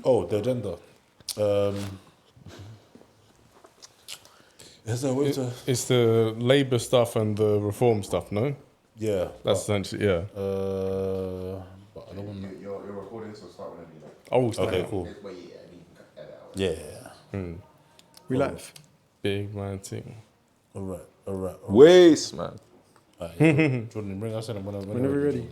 Oh, the agenda. Is there a way to... It's the Labour stuff and the reform stuff, no? Yeah. That's essentially, yeah. But I don't want to... You're recording, so start whenever you like. Oh, stop. Okay, cool. Well, yeah, you can edit out. Yeah. We live. Big man thing. All right. Waste, man. Jordan, bring us in whenever Whenever ready.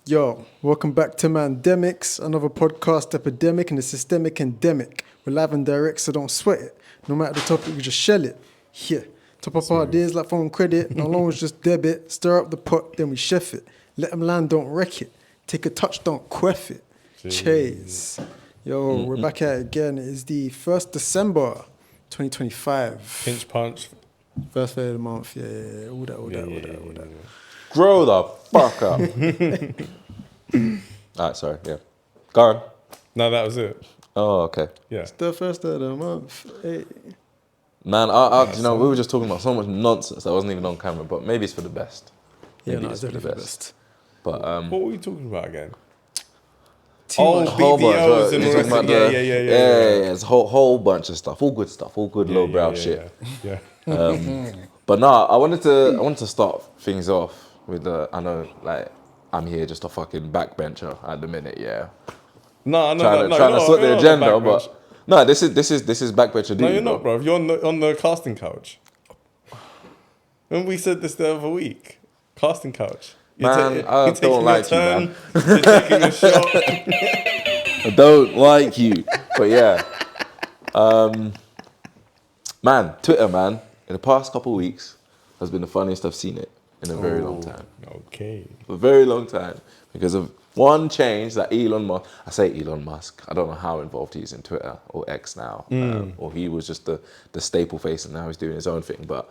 Yo, welcome back to Mandemics, another podcast epidemic and a systemic endemic. We're live and direct, so don't sweat it. No matter the topic, we just shell it. Yeah, top up our ideas like phone credit. No longer just debit. Stir up the pot, then we chef it. Let them land, don't wreck it. Take a touch, don't queff it. Chase. Yo, we're back at it again. It is the 1st December, 2025. Pinch punch. First day of the month, yeah. All that. Grow the fuck up. Alright, sorry, yeah. Go on. No, that was it. Oh, okay. Yeah. It's the first day of the month. Hey. Man, you know, we were just talking about so much nonsense that wasn't even on camera, but maybe it's for the best. Yeah, Maybe no, it's definitely the best. But What were we talking about again? Much. whole bunch, BBLs and all you're talking that. about Yeah. it's a whole bunch of stuff, all good stuff, all good lowbrow shit. Yeah. But no, I wanted to start things off with I know, like, I'm here just a fucking backbencher at the minute, yeah. No, Trying to sort the agenda, but no, this is backbencher duty. No, you're bro. not, bro. You're on the casting couch. When we said this the other week, casting couch. Man, I don't like you, man. You're taking a shot. I don't like you, but yeah. Man, Twitter, man, in the past couple of weeks has been the funniest I've seen it in a very long time. Okay. A very long time, because of one change that Elon Musk, I don't know how involved he is in Twitter or X now, or he was just the staple face and now he's doing his own thing. But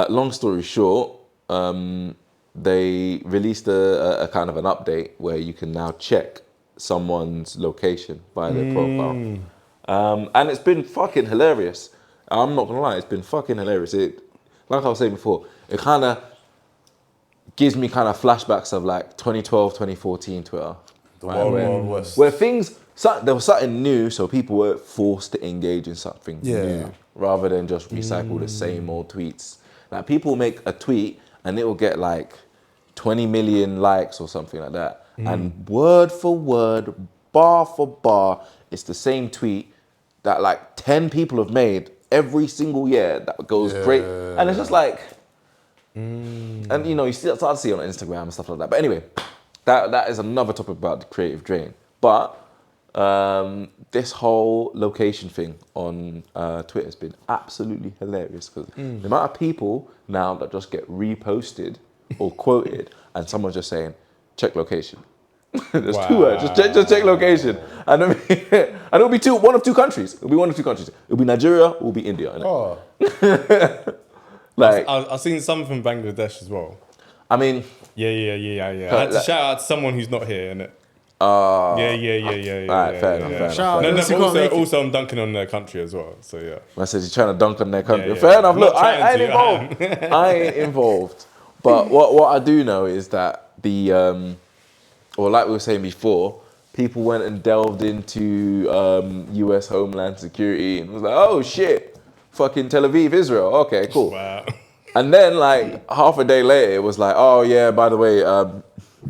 long story short, they released a kind of an update where you can now check someone's location via their profile. And it's been fucking hilarious. I'm not gonna lie, it's been fucking hilarious. Like I was saying before, it kind of gives me kind of flashbacks of like 2012, 2014 Twitter. The Wild West. Where there was something new, so people were forced to engage in something new rather than just recycle the same old tweets. Like, people make a tweet and it will get like 20 million likes or something like that. And word for word, bar for bar, it's the same tweet that like 10 people have made every single year that goes great. And it's just like, and you know, you start to see it on Instagram and stuff like that. But anyway, that is another topic about the creative drain. But this whole location thing on Twitter has been absolutely hilarious, because the amount of people now that just get reposted or quoted and someone's just saying, check location. There's two words, just check location. And I mean, and it'll be one of two countries. It'll be one of two countries. It'll be Nigeria or it'll be India. Oh. Like, I've seen some from Bangladesh as well. I mean, Yeah. I had to shout out to someone who's not here, innit? Yeah. Alright, fair enough. Shout out. No, Unless you can't make it. also I'm dunking on their country as well. So yeah. I said you're trying to dunk on their country. Yeah. Fair enough. I'm Look, not I ain't trying involved. to, I ain't involved. But what I do know is that or like we were saying before, people went and delved into US Homeland Security and was like, oh shit, fucking Tel Aviv, Israel. Okay, cool. Wow. And then like half a day later, it was like, oh yeah, by the way,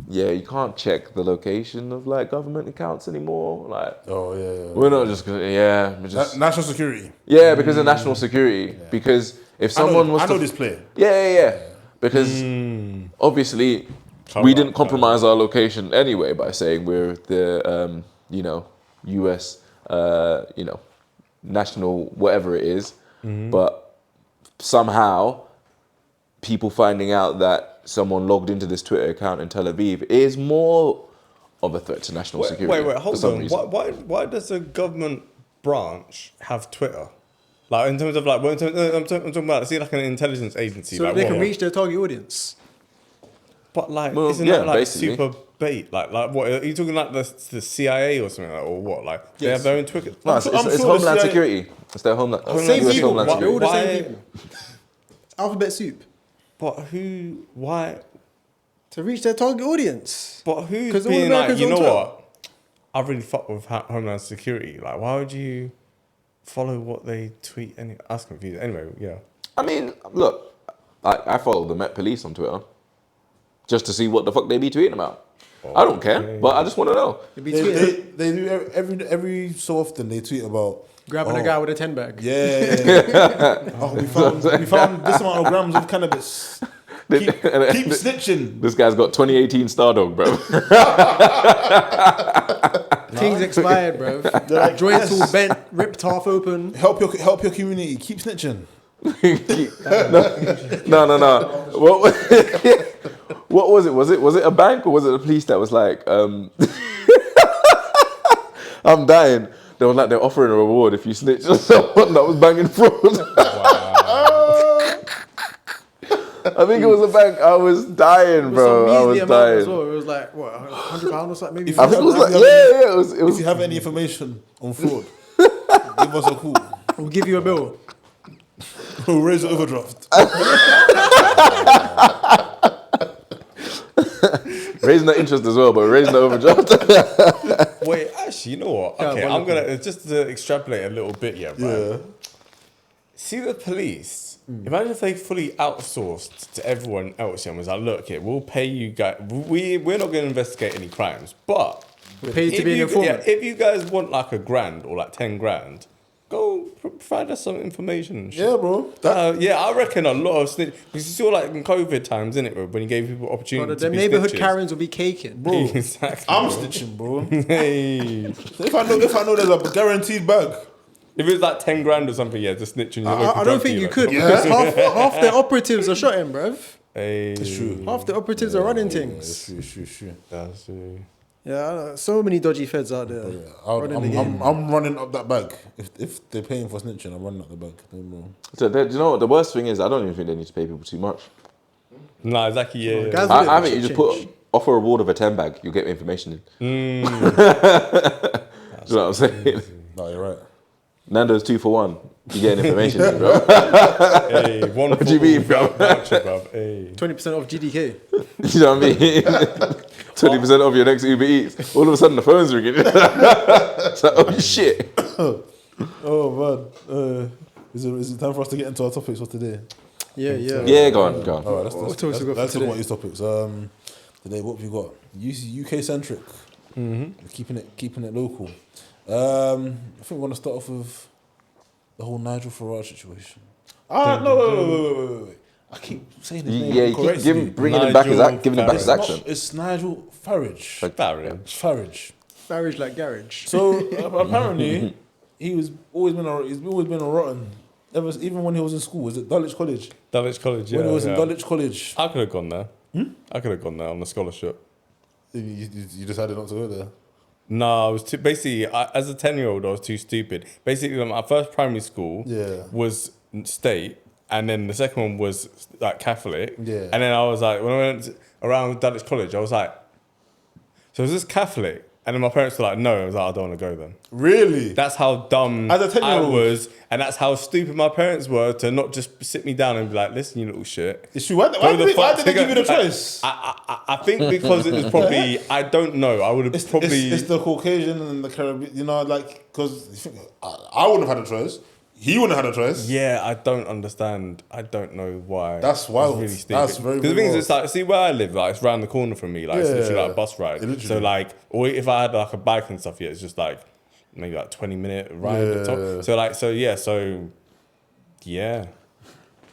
you can't check the location of like government accounts anymore. Like, we're not just gonna, National security. yeah, because of national security. Yeah. Because if someone I know this player. Yeah. Because obviously we didn't compromise our location anyway by saying we're the US national whatever it is. But somehow people finding out that someone logged into this Twitter account in Tel Aviv is more of a threat to national security. Wait, hold on. Why does a government branch have Twitter? Like, in terms of like, I'm talking about, see, like an intelligence agency. So like, they can reach their target audience. But like, Well, isn't yeah, that like basically. super bait? Like what? Are you talking like the CIA or something like, or what? Like they have their own Twitter? No, I'm it's sure Homeland the CIA Security. It's their Homeland. Same US people. Homeland They're all Security. the Why- same people. It's alphabet soup. But who? Why? To reach their target audience. But who's 'Cause all being like, Americans you on know Twitter. what? I really fuck with Homeland Security. Like, why would you follow what they tweet? That's confusing. Anyway, yeah. I mean, look, I follow the Met Police on Twitter just to see what the fuck they be tweeting about. I don't care, but I just want to know. They do every so often. They tweet about Grabbing a guy with a 10 bag. Yeah. Oh, we found this amount of grams of cannabis. Keep snitching. This guy's got 2018 Stardog, bro. Things expired, bro. Like, Joints all bent, ripped half open. Help your community. Keep snitching. No. What was it? Was it a bank or was it the police that was like, I'm dying. They were like, they're offering a reward if you snitch on someone that was banging fraud. I think it was a bank. I was dying, bro. I was dying. As well. It was like, what, £100 or something? Maybe. I think it was like, yeah. It was. If you have any information on fraud, give us a call. We'll give you a bill. We'll raise the overdraft. Raising the interest as well, but raising the overdraft. Wait, actually, you know what? Okay, I'm gonna just to extrapolate a little bit, yeah, right? Yeah. See the police. Imagine if they fully outsourced to everyone else and was like, look, we'll pay you guys. We're not going to investigate any crimes, but We'll pay you to be an informant. if you guys want like $1,000 or like 10 grand, go provide us some information. And shit. Yeah, bro. I reckon a lot of snitch because you saw like in COVID times, innit, bro, when you gave people opportunity. The to be neighborhood snitches. Karens will be caking. Bro, Exactly, I'm bro. snitching, bro. Hey. So if I know there's a guaranteed bag. If it was like 10 grand or something, yeah, just snitching. I don't think you could because half the operatives are shot in, bruv. Hey. It's true. Half the operatives are running It's things. true. That's true. Yeah, I know. So many dodgy feds out there. Running the game. I'm running up that bag. If they're paying for snitching, I'm running up the bag. So do you know what the worst thing is? I don't even think they need to pay people too much. No, exactly, yeah. Guys, I think you just offer a reward of a 10 bag, you get information in. You know what I'm saying? No, you're right. Nando's 2 for 1. You get information in, bro. Hey, one What do you mean, bro? voucher, bruv. Hey. 20% off GDK. You know what I mean? 20% off your next Uber Eats. All of a sudden the phone's ringing. It's like, oh shit. Oh man. Is it time for us to get into our topics for today? Yeah. Yeah, go on. All right, let's What topics we got for talk today? about these topics. Today, what have we got? UK centric. Keeping it local. I think we want to start off with the whole Nigel Farage situation. No, wait. I keep saying his name. Yeah, you keep bringing him back, giving him back his accent. It's Nigel Farage. Farage. Farage like garage. So apparently, he's always been a rotten. Even when he was in school, was it Dulwich College? Dulwich College, yeah. When he was in Dulwich College, I could have gone there. I could have gone there on the scholarship. you decided not to go there. No, I was too, basically, as a 10-year-old, I was too stupid. Basically, my first primary school was state, and then the second one was like Catholic. Yeah. And then I was like, when I went around Dulwich College, I was like, so is this Catholic? And then my parents were like, no. I was like, I don't want to go then. Really? That's how dumb As a I 10-year-old? was, and that's how stupid my parents were to not just sit me down and be like, listen, you little shit. It's true. Why did they give you the choice? I think because it was probably, I don't know, I would have probably... It's the Caucasian and the Caribbean, because I wouldn't have had a choice. He wouldn't have had a choice. Yeah, I don't understand. I don't know why. That's wild. It's really stupid. That's very, Because the thing is, wild. it's like, see where I live, like, it's around the corner from me. Like, it's literally like a bus ride. Literally. So, like, or if I had, like, a bike and stuff, it's just, like, maybe, like, 20-minute ride at the top. So, yeah.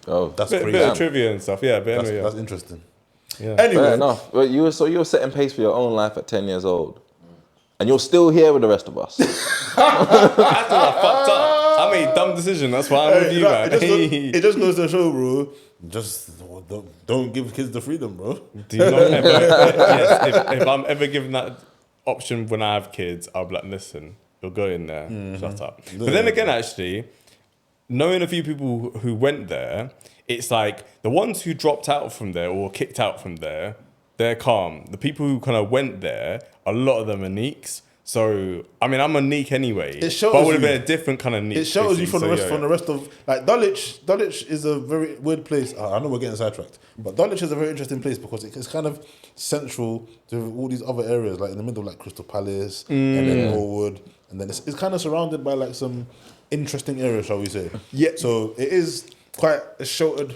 Oh, That's Bit crazy. of trivia and stuff, yeah. But anyway, That's interesting. yeah. Anyway, fair enough. But you were setting pace for your own life at 10 years old. And you're still here with the rest of us. I fucked up. I made a dumb decision. That's why I'm with you, man. it just goes to show, bro. Just don't give kids the freedom, bro. Do you not ever? Yes, if I'm ever given that option when I have kids, I'll be like, listen, you'll go in there, shut up. But then again, actually, knowing a few people who went there, it's like the ones who dropped out from there or kicked out from there, they're calm. The people who kind of went there, a lot of them are neeks. So I mean, I'm a neek anyway. It shows but it would have you- been a different kind of neek. It shows you from the basically. rest of like Dulwich. Dulwich is a very weird place. I know we're getting sidetracked, but Dulwich is a very interesting place because it's kind of central to all these other areas, like in the middle, like Crystal Palace and then Norwood, and then it's kind of surrounded by like some interesting areas, shall we say? Yeah. So it is quite a sheltered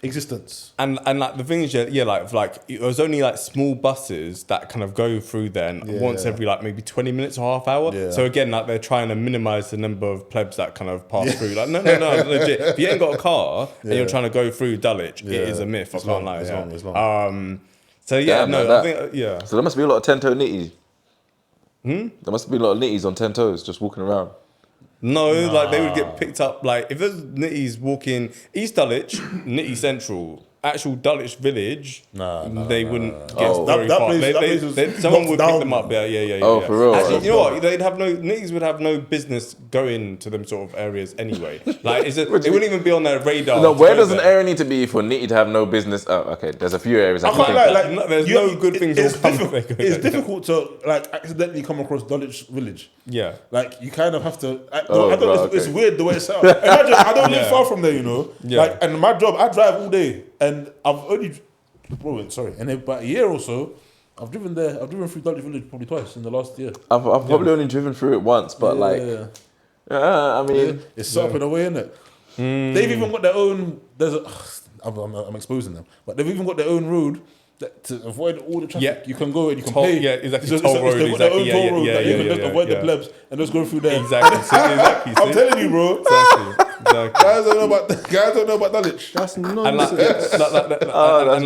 existence. And like the thing is, like it was only like small buses that kind of go through there once every like maybe 20 minutes or half hour. Yeah. So again, like they're trying to minimize the number of plebs that kind of pass through. Like no, legit. If you ain't got a car and you're trying to go through Dulwich, it is a myth. I It's can't long, lie. it's yeah. long, it's long. So yeah, Damn, no, like I that. think So there must be a lot of 10-toe nitties. There must be a lot of nitties on 10 toes just walking around. No, like they would get picked up. Like if there's nitties walking East Dulwich, Nitty Central, actual Dulwich village, they wouldn't get Oh. very That far. place was Someone locked would down. pick them up. Yeah. Oh, for real? Actually, you know what? They'd have nitties would have no business going to them sort of areas anyway. Like, it wouldn't even be on their radar. No, to where go does an there. area need to be for nitty to have no business? Oh, okay, there's a few areas I I can can't think lie, of. like No, there's no good things It's, will come difficult, if they go it's there. difficult to like accidentally come across Dulwich Village. Yeah. Like you kind of have to. I Oh, don't. right, It's okay. weird the way it's set up. Imagine I don't live Yeah. far from there, you know. Yeah. Like, and my job, I drive all day, and I've only, and in about a year or so, I've driven there. I've driven through Dulwich Village probably twice in the last year. I've probably only driven through it once, but I mean, It's set up in a way, isn't it? They've even got their own. I'm exposing them, but they've even got their own road. To avoid all the traffic, Yeah. you can go and you can Toll- pay. yeah, exactly, They've toll road, got their own exactly, toll yeah, road yeah, that you yeah, can just yeah, avoid the yeah. plebs and just go through there. Exactly. Exactly. I'm telling you, bro. Exactly. Guys don't know about Dulwich. That's And nonsense. that's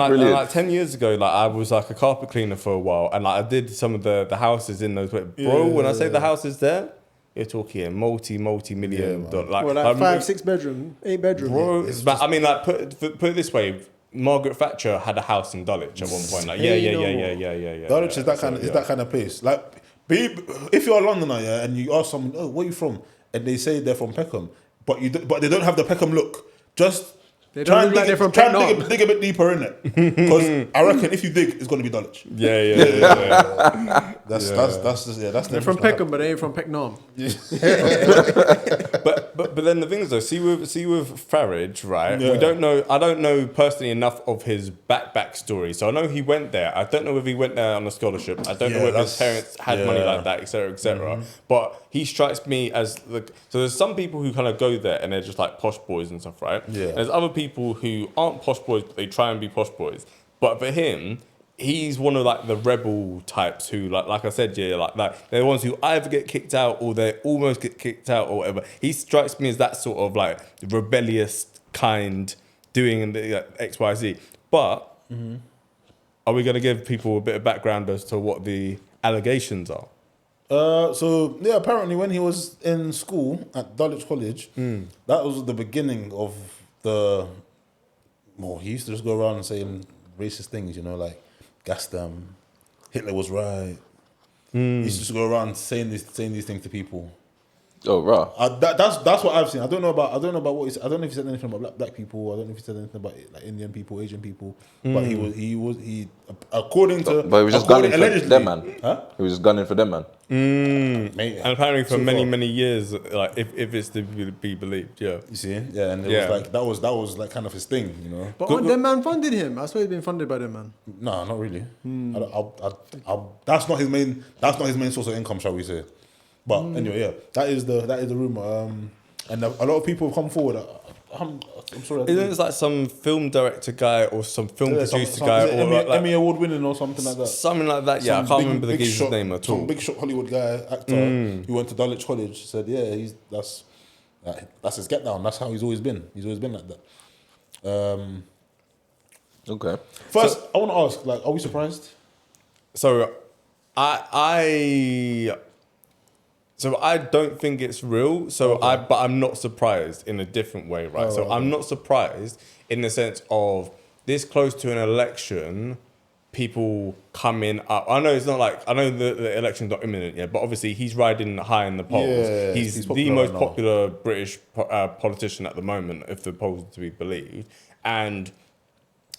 brilliant. like 10 years ago, like I was like a carpet cleaner for a while, and like I did some of the houses in those. Bro, when I say the houses there, you're talking multi-million dollar. Like, Well, like 5, 6 bedroom, 8 bedroom. bro, but I mean, like put it this way. Margaret Thatcher had a house in Dulwich at one point. Like, yeah. Dulwich is that kind of that kind of place. Like, if you're a Londoner, yeah, and you ask someone, "Oh, where you from?" and they say they're from Peckham, but they don't have the Peckham look. Just They don't look like they're from try and Peckham. dig a bit deeper in it, because I reckon if you dig, it's gonna be Dulwich. Yeah. That's the They're from Peckham, but they ain't from Pecknam. But then the thing is though, see with Farage, right? Yeah. We don't know. I don't know personally enough of his backstory. So I know he went there. I don't know if he went there on a scholarship. I don't know if his parents had money like that, etc., etc. But he strikes me as so. There's some people who kind of go there and they're just like posh boys and stuff, right? Yeah. There's other people who aren't posh boys, but they try and be posh boys. But for him, he's one of like the rebel types who like I said, like they're the ones who either get kicked out or they almost get kicked out or whatever. He strikes me as that sort of like rebellious kind doing the XYZ. But are we going to give people a bit of background as to what the allegations are? So yeah, apparently when he was in school at Dulwich College, that was the beginning of the. Well, he used to just go around saying racist things, you know, like gas them, Hitler was right. He used to just go around saying these things to people. oh, raw. That's what I've seen. I don't know about what he said. I don't know if he said anything about black people. I don't know if he said anything about like Indian people, Asian people. But he according to But he was just gunning for allegedly, them, man. Huh? He was just gunning for them, man. Mate, And apparently for so far. many years, like if it's to be believed, yeah. You see, yeah, and it Yeah. was like that was like kind of his thing, you know. But them man funded him. I swear he's been funded by them man. No, not really. That's not his main. That's not his main source of income, shall we say? But anyway, yeah, that is the rumor. And a lot of people have come forward. I'm sorry. Isn't it like some film director guy or some film Yeah, producer guy is it or Emmy, like Emmy Award winning or something like that? something like that? Yeah, I Some can't big- remember the big geezer's shot- name at some all. big shot Hollywood guy, actor, who went to Dulwich College, said, yeah, that's his get down. That's how he's always been. He's always been like that. Okay. First, I want to ask, like, are we surprised? So I don't think it's real. But I'm not surprised in a different way, right? I'm not surprised in the sense of this close to an election, people coming up. I know it's not like I know the election's not imminent yet, but obviously he's riding high in the polls. Yeah, he's he's the popular most right now. popular British politician at the moment, if the polls are to be believed. And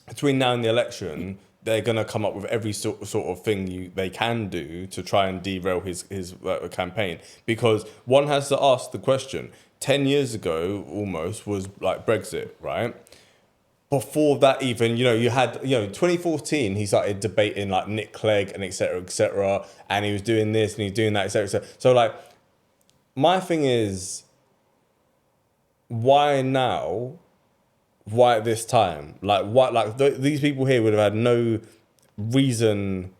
between now and the election, they're gonna come up with every sort of thing they can do to try and derail his campaign. Because one has to ask the question: 10 years ago, almost, was like Brexit, right? Before that, even, you had, 2014, he started debating like Nick Clegg and et cetera, and he was doing this and he's doing that, et cetera, et cetera. So like, my thing is, why now? Why at this time? Like, why? Like, these people here would have had no reason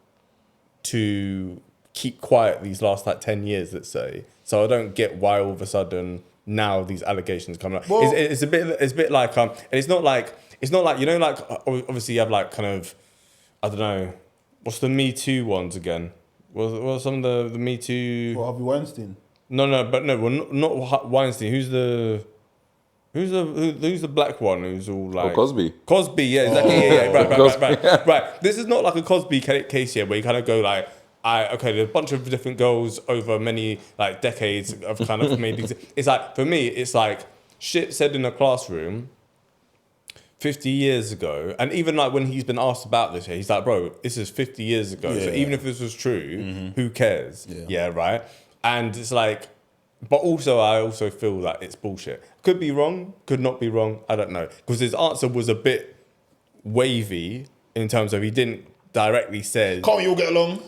to keep quiet these last like 10 years, let's say. So I don't get why all of a sudden now these allegations coming up. Well, it's a bit like and it's not like like obviously you have like kind of, I don't know, what's the Me Too ones again? What some of the Me Too? Well, Harvey Weinstein. No, not Weinstein. Who's the black one who's all like Cosby? Cosby, yeah, exactly. Right. This is not like a Cosby case here where you kind of go like, there's a bunch of different girls over many like decades of kind of made these. It's like, for me, it's like shit said in a classroom 50 years ago, and even like when he's been asked about this, he's like, bro, this is 50 years ago. So even if this was true, who cares? Yeah, right. And it's like, but also I also feel that it's bullshit. Could be wrong, could not be wrong. I don't know, because his answer was a bit wavy in terms of he didn't directly say. Can't we all get along?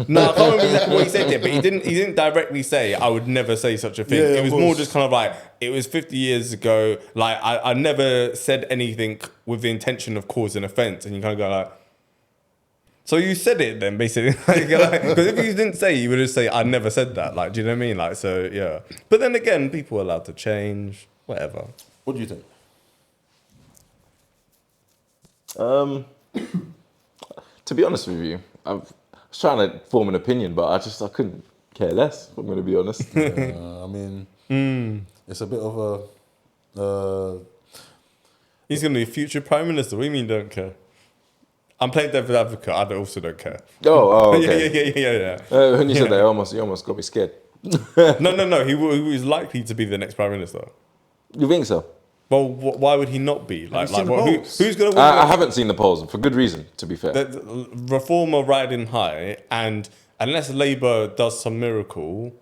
No, I can't remember exactly what he said there, but he didn't directly say, I would never say such a thing. Yeah, it was more just kind of like, it was 50 years ago. Like, I never said anything with the intention of causing offense. And you kind of go like, so you said it then, basically. Because if you didn't say it, you would just say, I never said that. Like, do you know what I mean? Like, so, yeah. But then again, people are allowed to change, whatever. What do you think? To be honest with you, I was trying to form an opinion, but I couldn't care less, if I'm going to be honest. I mean, it's a bit of a... He's going to be a future prime minister. What do you mean don't care? I'm playing devil's advocate. I also don't care. Oh, okay. Yeah. When you said that, you almost got me scared. No. He was likely to be the next prime minister. You think so? Well, why would he not be? Like who's going to win? I haven't seen the polls, for good reason, to be fair. The Reform are riding high, and unless Labour does some miracle,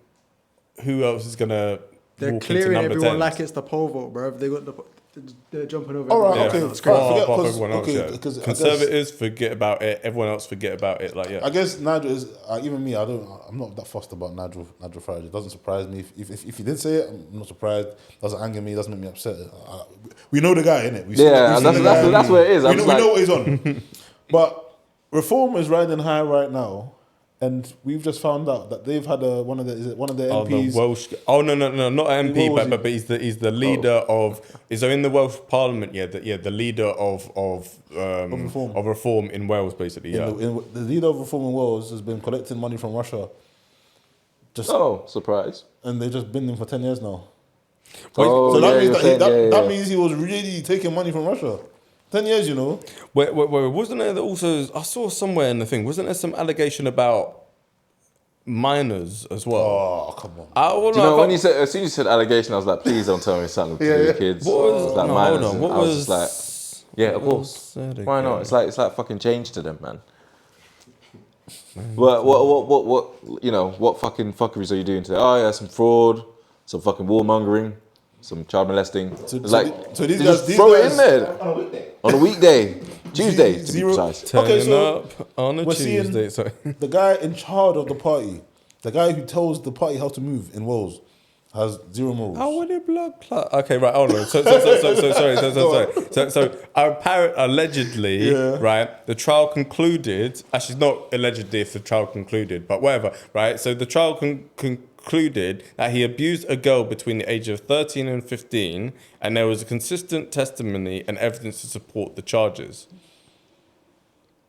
who else is going to They're walk clearing into number everyone 10? like it's the poll vote, bro. They got they're jumping over. All right, everyone. okay. That's great. Forget- Apart from 'cause- everyone else, okay, yeah. 'cause I Conservatives forget about it. Everyone else forget about it. Like, yeah. I guess Nigel is even me. I'm not that fussed about Nigel Farage. It doesn't surprise me. If he did say it, I'm not surprised. Doesn't anger me. Doesn't make me upset. We know the guy, innit? That's where it is. We know what he's on. But Reform is riding high right now, and we've just found out that they've had one of the MPs. The Welsh. Oh no, not MP, What was but he's the leader of. So in the Welsh Parliament, the leader of reform in Wales, basically. Yeah. The leader of Reform in Wales has been collecting money from Russia. Surprise. And they've just been there for 10 years now. Oh, So that yeah, means you're saying, that means he was really taking money from Russia. 10 years, you know. Wait, wasn't there also? I saw somewhere in the thing. Wasn't there some allegation about minors as well? Oh, come on. Do you know, when you said, as soon as you said allegation, I was like, please don't tell me something to do with kids. What was? It's like No, minors, hold on. and What I was was? just like, yeah, of course. Why not? It's like fucking change to them, man. What what fucking fuckeries are you doing today? Oh yeah, some fraud, some fucking warmongering, some child molesting. So These guys throw it in there on a weekday, Tuesday to be precise. Turning up on a we're Tuesday. Sorry. The guy in charge of the party, the guy who tells the party how to move in Wales, has zero morals. How would it blood clot? Okay, right, hold on. So allegedly, right, the trial concluded, actually not allegedly if the trial concluded, but whatever, right? So the trial concluded that he abused a girl between the age of 13 and 15, and there was a consistent testimony and evidence to support the charges.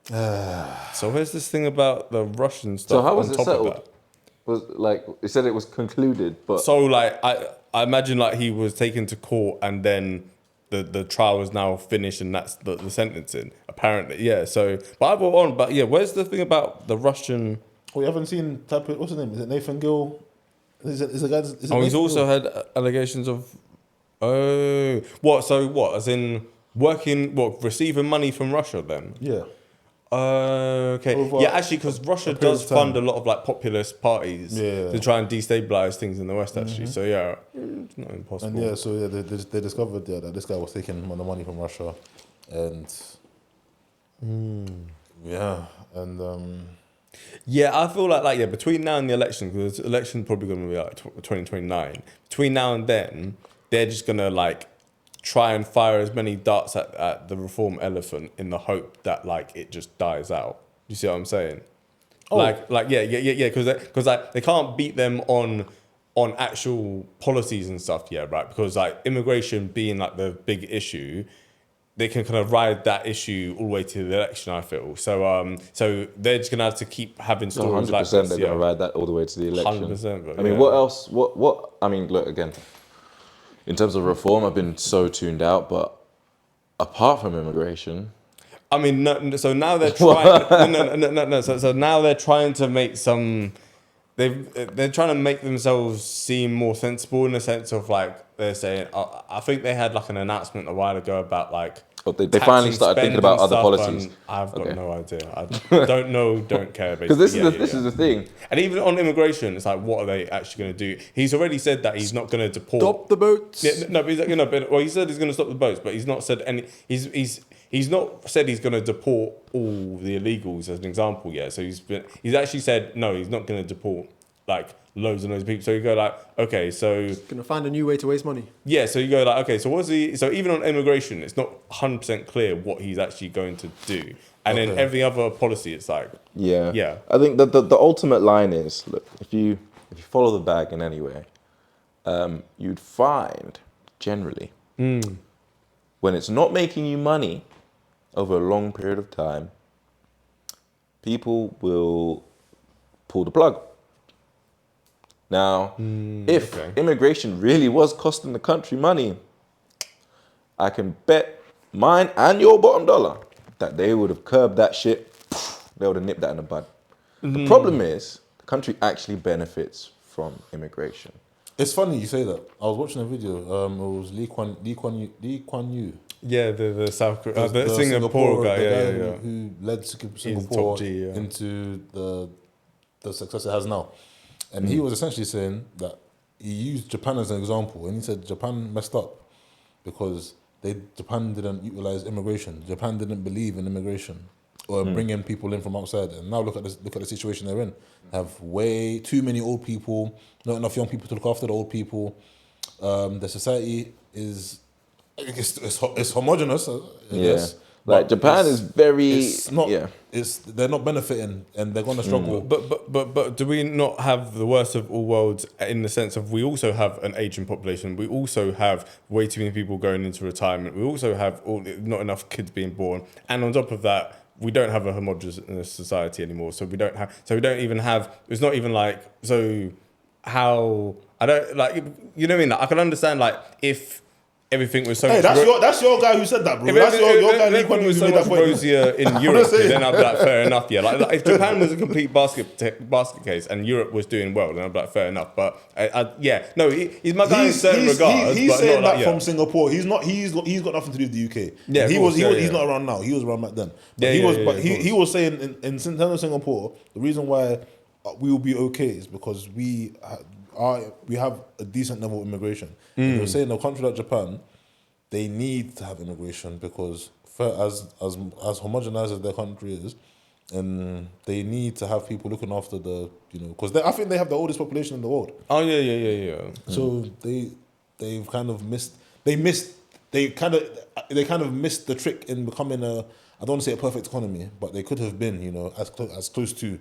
So where's this thing about the Russian stuff? So how was on it top settled? Of that? Was like it said it was concluded, but So like I imagine like he was taken to court and then the trial is now finished and that's the sentencing apparently. Yeah. So but yeah, where's the thing about the Russian? Oh, you haven't seen what's his name? Is it Nathan Gill? Is it the guy? Is it He's Nathan also Gill? had allegations of what? So what? As in working? What? Receiving money from Russia then? Yeah. Okay. Over Yeah, actually, because Russia a period does of time. fund a lot of like populist parties Yeah. to try and destabilize things in the West. Actually, so yeah, it's not impossible. And yeah, so yeah, they discovered that this guy was taking the money from Russia, and yeah, and Yeah, I feel like yeah, between now and the election, because the election's probably going to be like 2029. Between now and then, they're just going to like try and fire as many darts at the reform elephant in the hope that like it just dies out. You see what I'm saying? Oh. Like yeah, because like they can't beat them on actual policies and stuff, yeah, right? Because like immigration being like the big issue, they can kind of ride that issue all the way to the election, I feel. So so they're just gonna have to keep having stories 100% like this. they're gonna ride that all the way to the election. 100%. But I mean, yeah. what else? What? I mean, look again. In terms of reform, I've been so tuned out, but apart from immigration, I mean, no, so now they're trying. No. So now they're trying to make some. They're trying to make themselves seem more sensible in the sense of like they're saying. I think they had like an announcement a while ago about like. they tax finally and started thinking spend about and other stuff, policies. and I've got Okay. no idea. I don't know, don't care. Because this is the thing. And even on immigration, it's like, what are they actually going to do? He's already said that he's not going to deport. Stop the boats. Yeah, no, but he's like, well, he said he's going to stop the boats, but he's not said any. He's not said he's going to deport all the illegals as an example yet. So he's actually said no, he's not going to deport like loads and loads of people. So you go like, okay, so Gonna find a new way to waste money. yeah, so you go like, okay, so what's he? So even on immigration, it's not 100% clear what he's actually going to do. And then Okay. every other policy, it's like, Yeah. Yeah. I think the ultimate line is, look, if you follow the bag in any way, you'd find generally when it's not making you money over a long period of time, people will pull the plug. Now, if okay. immigration really was costing the country money, I can bet mine and your bottom dollar that they would have curbed that shit. They would have nipped that in the bud. The problem is, the country actually benefits from immigration. it's funny you say that. I was watching a video. It was Lee Kuan Yew. yeah, the South Korea, the The Singapore guy, the yeah. who led Singapore top G, yeah. into the success it has now. And he was essentially saying that he used Japan as an example, and he said Japan messed up because Japan didn't utilize immigration. Japan didn't believe in immigration or bringing people in from outside. And now look at the situation they're in. They have way too many old people, not enough young people to look after the old people. The society is it's homogenous. I guess. Like But Japan is very, it's not. yeah. They're not benefiting, and they're going to struggle. But do we not have the worst of all worlds in the sense of we also have an aging population, we also have way too many people going into retirement, we also have not enough kids being born, and on top of that, we don't have a homogeneous society anymore. So we don't even have. It's not even like so. How I don't like you know what I mean? Like, I can understand like if everything was so. Hey, that's your guy who said that, bro. That's your guy. Lee Kuan Yew was who so made much that point. rosier in Europe, then I'd be like, fair enough, yeah. Like if Japan was a complete basket case and Europe was doing well, then I'd be like, fair enough. But he's my guy in certain regards. He's but saying not that like, from Singapore. He's not. He's got nothing to do with the UK. Yeah, He's not around now. He was around back then. But he was saying in terms of Singapore, the reason why we will be okay is because we have a decent level of immigration. And he was saying a country like Japan, they need to have immigration because as homogenized as their country is, and they need to have people looking after because I think they have the oldest population in the world. Oh yeah. So they've kind of missed they kind of missed the trick in becoming I don't want to say a perfect economy, but they could have been as close to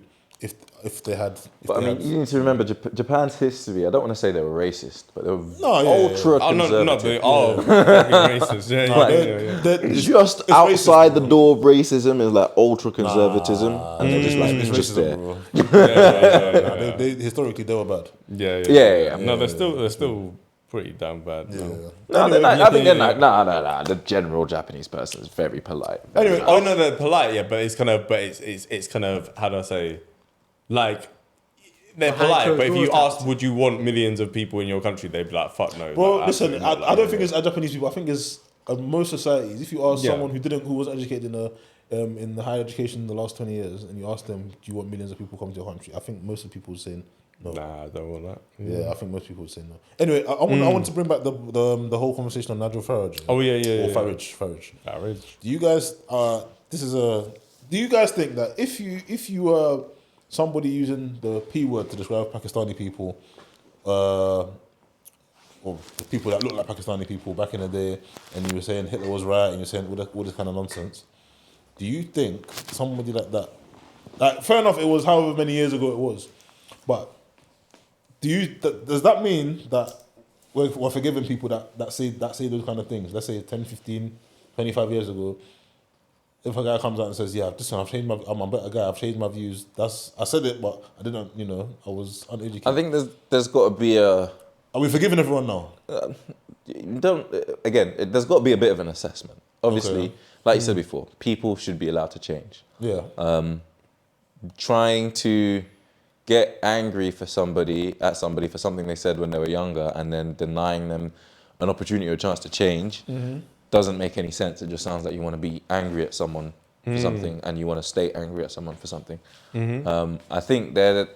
if they had. But I mean, you need to remember Japan's history. I don't want to say they were racist, but they were Oh ultra no, conservative. fucking racist. Yeah. Just outside the door of racism is like ultra conservatism, and they're just like It's just racism, there. bro. Yeah. They historically they were bad. Yeah. No, they're still pretty damn bad. Yeah. No, they're not. I think they're not. No. The general Japanese person is very polite. Anyway, Oh no, they're polite, yeah, but it's kind of how do I say, like they're Behind polite, closed but if you doors asked, would you want millions of people in your country? They'd be like, fuck no. Bro, like, listen, absolutely not, I don't think it's Japanese people. I think it's most societies. If you ask Yeah. someone who wasn't educated in the higher education in the last 20 years, and you ask them, do you want millions of people coming to your country? I think most of the people would say no. Nah, I don't want that. Yeah, I think most people would say no. Anyway, I want to bring back the whole conversation on Nigel Farage. Oh yeah. Or Farage. Farage. Do you guys do you guys think that if you were somebody using the P word to describe Pakistani people, or the people that look like Pakistani people back in the day, and you were saying Hitler was right, and you're saying all this kind of nonsense, do you think somebody like that, like, fair enough, it was however many years ago it was, but does that mean that we're forgiving people that say those kind of things? Let's say 10, 15, 25 years ago, if a guy comes out and says, yeah, I'm a better guy, I've changed my views, I said it, but I didn't, I was uneducated. I think there's got to be a... Are we forgiving everyone now? There's got to be a bit of an assessment. Obviously, like you said before, people should be allowed to change. Yeah. Trying to get angry at somebody for something they said when they were younger and then denying them an opportunity or a chance to change doesn't make any sense. It just sounds like you want to be angry at someone for something and you want to stay angry at someone for something. I think there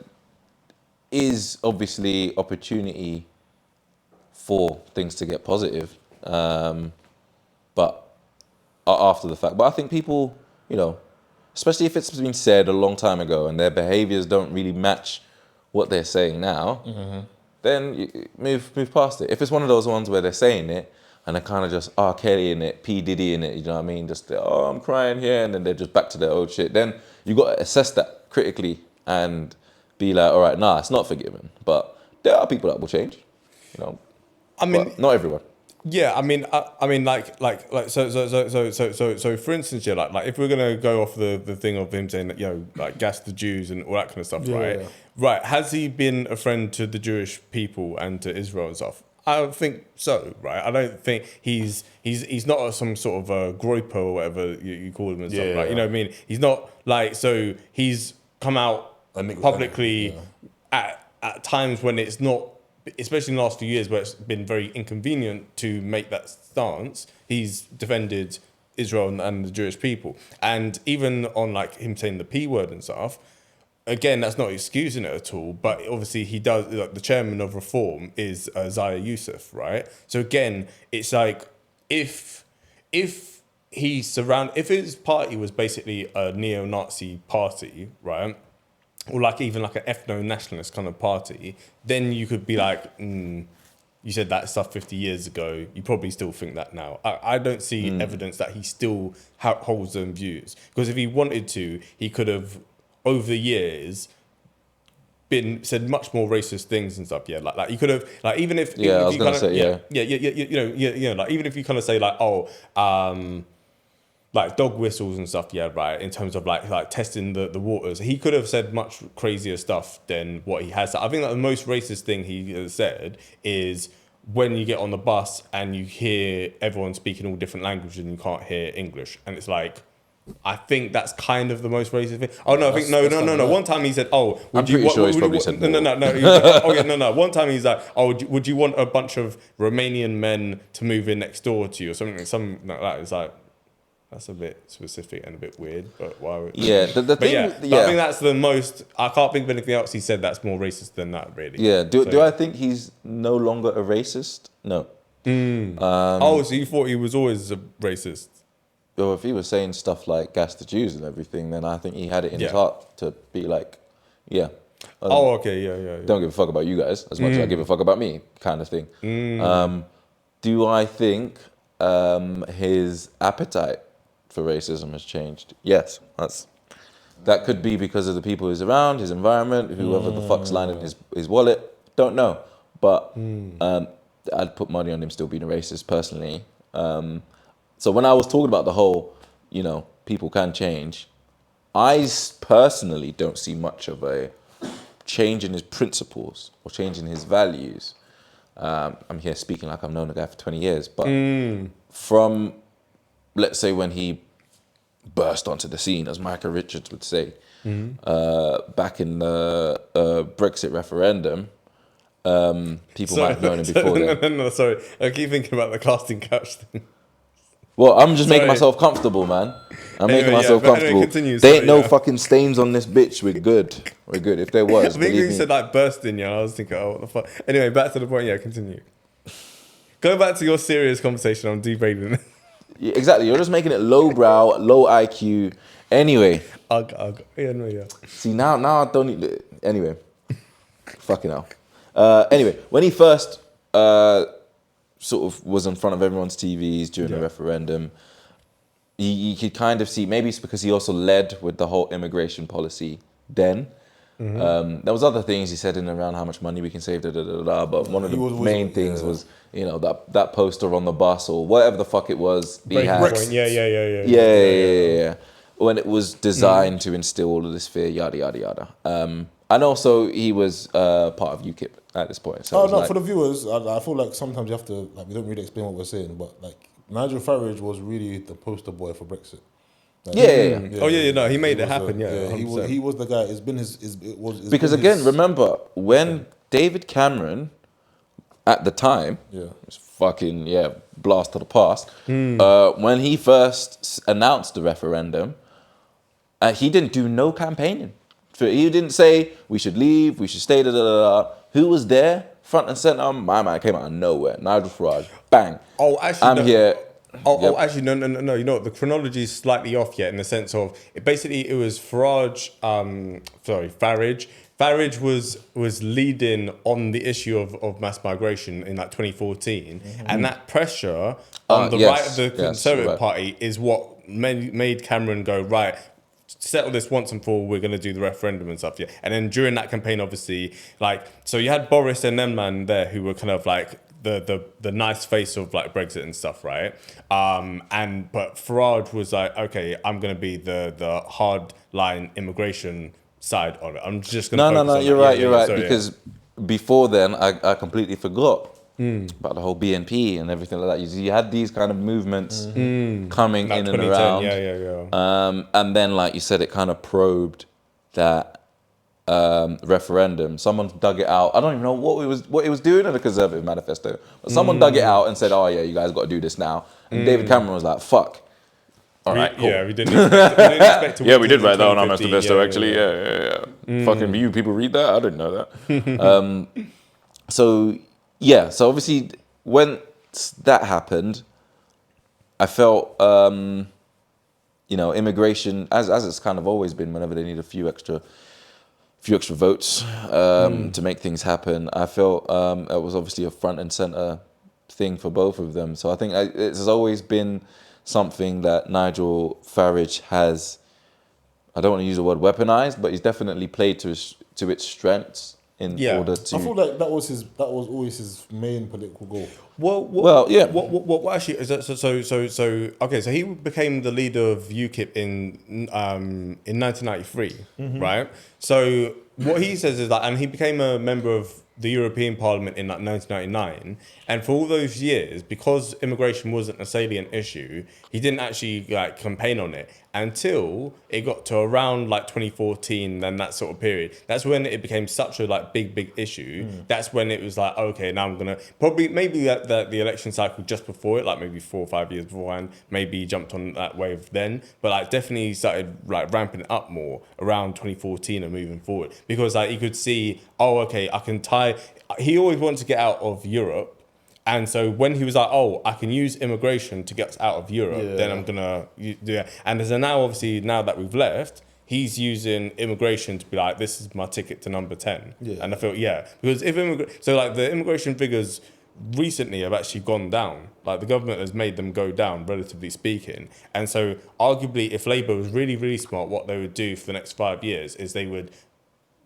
is obviously opportunity for things to get positive, but after the fact. But I think people, especially if it's been said a long time ago and their behaviors don't really match what they're saying now, then you move past it. If it's one of those ones where they're saying it and they're kind of just R. Kelly in it, P. Diddy in it, you know what I mean? Just, I'm crying here, and then they're just back to their old shit. Then you got to assess that critically and be like, all right, nah, it's not forgiven. But there are people that will change, I mean, but not everyone. Yeah, I mean, so for instance, yeah, like if we're gonna go off the thing of him saying that, like gas the Jews and all that kind of stuff, right? Yeah. Right. Has he been a friend to the Jewish people and to Israel and stuff? I don't think so, right? I don't think he's not some sort of a groiper or whatever you call him and stuff, right? You know what I mean? He's not like, so he's come out publicly at times when it's not, especially in the last few years where it's been very inconvenient to make that stance. He's defended Israel and the Jewish people. And even on like him saying the P word and stuff, again, that's not excusing it at all, but obviously he does, like the chairman of Reform is Zaya Youssef, right? So again, it's like, if his party was basically a neo-Nazi party, right? Or like even like an ethno-nationalist kind of party, then you could be like, you said that stuff 50 years ago, you probably still think that now. I don't see evidence that he still holds them views. Because if he wanted to, he could have, over the years, said much more racist things and stuff. Yeah, like you could have, like even if I was gonna say like even if you kind of say like, like dog whistles and stuff, yeah, right, in terms of like testing the waters, he could have said much crazier stuff than what he has. I think that the most racist thing he has said is when you get on the bus and you hear everyone speaking all different languages and you can't hear English, and it's like, I think that's kind of the most racist thing. Oh no, I think no. One time he said, "Oh, would you?" No. One time he's like, "Oh, would you want a bunch of Romanian men to move in next door to you or something?" Something like that. It's like, that's a bit specific and a bit weird, but why would... Yeah, the thing... I think that's the most... I can't think of anything else he said that's more racist than that, really. Yeah, do I think he's no longer a racist? No. So you thought he was always a racist? Well, if he was saying stuff like gas the Jews and everything, then I think he had it in his heart to be like, okay, yeah. Don't give a fuck about you guys as much as I give a fuck about me, kind of thing. Do I think his appetite for racism has changed? Yes, that could be because of the people he's around, his environment, whoever the fuck's lining his wallet. Don't know, but I'd put money on him still being a racist personally. So when I was talking about the whole, people can change, I personally don't see much of a change in his principles or change in his values. I'm here speaking like I've known the guy for 20 years, but from, let's say, when he burst onto the scene, as Micah Richards would say, back in the Brexit referendum, people might have known him before then. No, sorry. I keep thinking about the casting couch thing. Well, I'm just making Sorry. myself comfortable, man. I'm Anyway, making myself but anyway, comfortable. continue, There ain't sorry, no yeah. fucking stains on this bitch. We're good. We're good. If there was, I think believe you me. said like bursting, yeah. I was thinking, oh, what the fuck. Anyway, back to the point. Yeah, continue. Go back to your serious conversation on degrading. Yeah, exactly. You're just making it lowbrow, low IQ. Anyway, Yeah, no, yeah. see now I don't need. Anyway, fucking hell. Anyway, when he first sort of was in front of everyone's TVs during the referendum, you could kind of see, maybe it's because he also led with the whole immigration policy then. There was other things he said in and around how much money we can save, but one of the main things was, you know, that poster on the bus or whatever the fuck it was. He had, yeah. When it was designed to instill all of this fear, yada, yada, yada. And also he was part of UKIP at this point. So For the viewers, I feel like sometimes you have to, like, we don't really explain what we're saying, but like Nigel Farage was really the poster boy for Brexit. Like, No, he made it happen. He was the guy. It's been his. Because again, remember when David Cameron, at the time, was fucking blast to the past. When he first announced the referendum, he didn't do no campaigning. He didn't say we should leave, we should stay. Who was there? Front and center. My man came out of nowhere. Nigel Farage, bang. Oh, actually, here. Actually, no. You know what? The chronology is slightly off yet in the sense of it was Farage. Farage was leading on the issue of mass migration in like 2014, and that pressure on the right of the Conservative Party is what made Cameron go, right, settle this once and for all, we're going to do the referendum and stuff, and then during that campaign, obviously, like, so you had Boris and them man there who were kind of like the nice face of like Brexit and stuff, right? But Farage was like, okay, I'm going to be the hard line immigration side of it. I'm just going to No, you're right. Because before then, I completely forgot about the whole BNP and everything like that. You had these kind of movements coming like in and around. And then, like you said, it kind of probed that referendum. Someone dug it out. I don't even know what it was doing in the Conservative manifesto. But someone dug it out and said, "Oh yeah, you guys got to do this now." And David Cameron was like, "Fuck." All right, cool. Yeah, we didn't expect to Yeah, we did write that on our manifesto, actually. Yeah. Fucking you people read that? I didn't know that. So obviously, when that happened, I felt, immigration, as it's kind of always been, whenever they need a few extra votes to make things happen, I felt it was obviously a front and center thing for both of them. So I think it's always been something that Nigel Farage has, I don't want to use the word weaponized, but he's definitely played to its strengths in order to... I feel like that was always his main political goal. Well, actually, is that, so okay, so he became the leader of UKIP in 1993, right? So what he says is that, and he became a member of the European Parliament in like 1999, and for all those years, because immigration wasn't a salient issue, he didn't actually like campaign on it until it got to around like 2014 and that sort of period. That's when it became such a like big issue. That's when it was like, okay, now I'm gonna maybe the election cycle just before it, like maybe 4 or 5 years beforehand, maybe he jumped on that wave then, but like definitely started like ramping it up more around 2014 and moving forward, because like you could see, oh, okay, I can tie. He always wanted to get out of Europe. And so when he was like, oh, I can use immigration to get us out of Europe, then I'm going to do that. And so now, obviously, now that we've left, he's using immigration to be like, this is my ticket to number 10. Yeah. And I feel, because so like the immigration figures recently have actually gone down. Like the government has made them go down, relatively speaking. And so arguably, if Labour was really, really smart, what they would do for the next 5 years is they would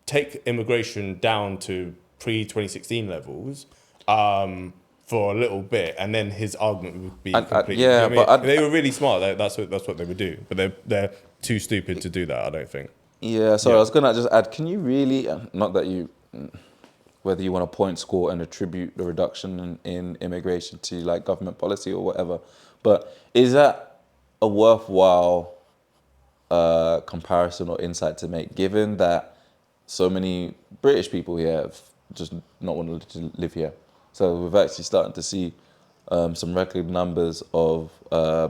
take immigration down to pre-2016 levels, for a little bit, and then his argument would be completely... they were really smart. That's what they would do, but they're too stupid to do that, I don't think. Yeah, so I was going to just add, can you really, not that you, whether you want to point score and attribute the reduction in immigration to like government policy or whatever, but is that a worthwhile comparison or insight to make, given that so many British people here have just not wanted to live here? So we're actually starting to see some record numbers of